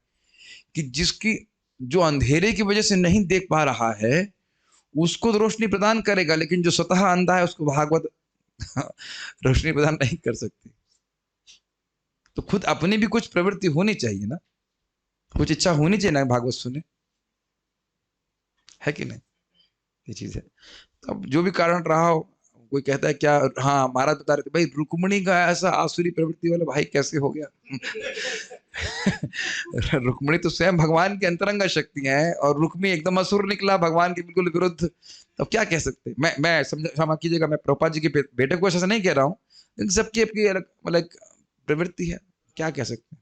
A: कि जिसकी, जो अंधेरे की वजह से नहीं देख पा रहा है उसको तो रोशनी प्रदान करेगा, लेकिन जो स्वतः अंधा है उसको भागवत रोशनी प्रदान नहीं कर सकती। तो खुद अपनी भी कुछ प्रवृत्ति होनी चाहिए ना, कुछ इच्छा होनी चाहिए ना भागवत सुने, है कि नहीं। ये चीज है। तो अब जो भी कारण रहा हो, कोई कहता है क्या, हाँ महाराज बता रहे थे भाई रुक्मिणी का ऐसा आसुरी प्रवृत्ति वाला भाई कैसे हो गया। रुक्मिणी तो स्वयं भगवान की अंतरंगा शक्तियां हैं, और रुक्मी एकदम असुर निकला, भगवान के बिल्कुल विरुद्ध। तो क्या कह सकते हैं। मैं क्षमा कीजिएगा, मैं प्रभुपाद जी के बेटे को ऐसा नहीं कह रहा हूँ, लेकिन सबकी अपनी अलग मतलब प्रवृत्ति है, क्या कह सकते हैं।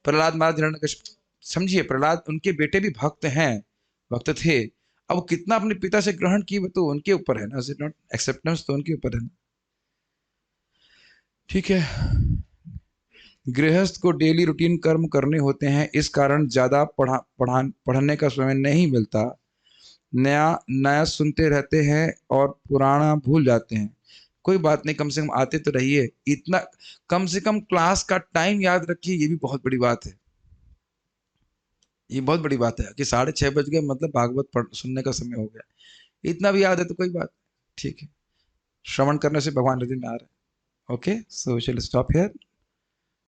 A: प्रहलाद महाराज हिरण्यकश्यप, समझिए प्रहलाद, उनके बेटे भी भक्त हैं, भक्त थे। अब वो कितना अपने पिता से ग्रहण की तो उनके ऊपर है ना, नॉट एक्सेप्टेंस तो उनके ऊपर है ना। ठीक है। गृहस्थ को डेली रूटीन कर्म करने होते हैं, इस कारण ज्यादा पढ़ने का समय नहीं मिलता, नया नया सुनते रहते हैं और पुराना भूल जाते हैं। कोई बात नहीं, कम से कम आते तो रहिए, इतना कम से कम क्लास का टाइम याद रखिए, ये भी बहुत बड़ी बात है। ये बहुत बड़ी बात है कि 6:30 बज गए मतलब भागवत सुनने का समय हो गया, इतना भी याद है तो कोई बात। ठीक है, श्रवण करने से भगवान हृदय में आ रहे हैं। Okay, so we shall stop here.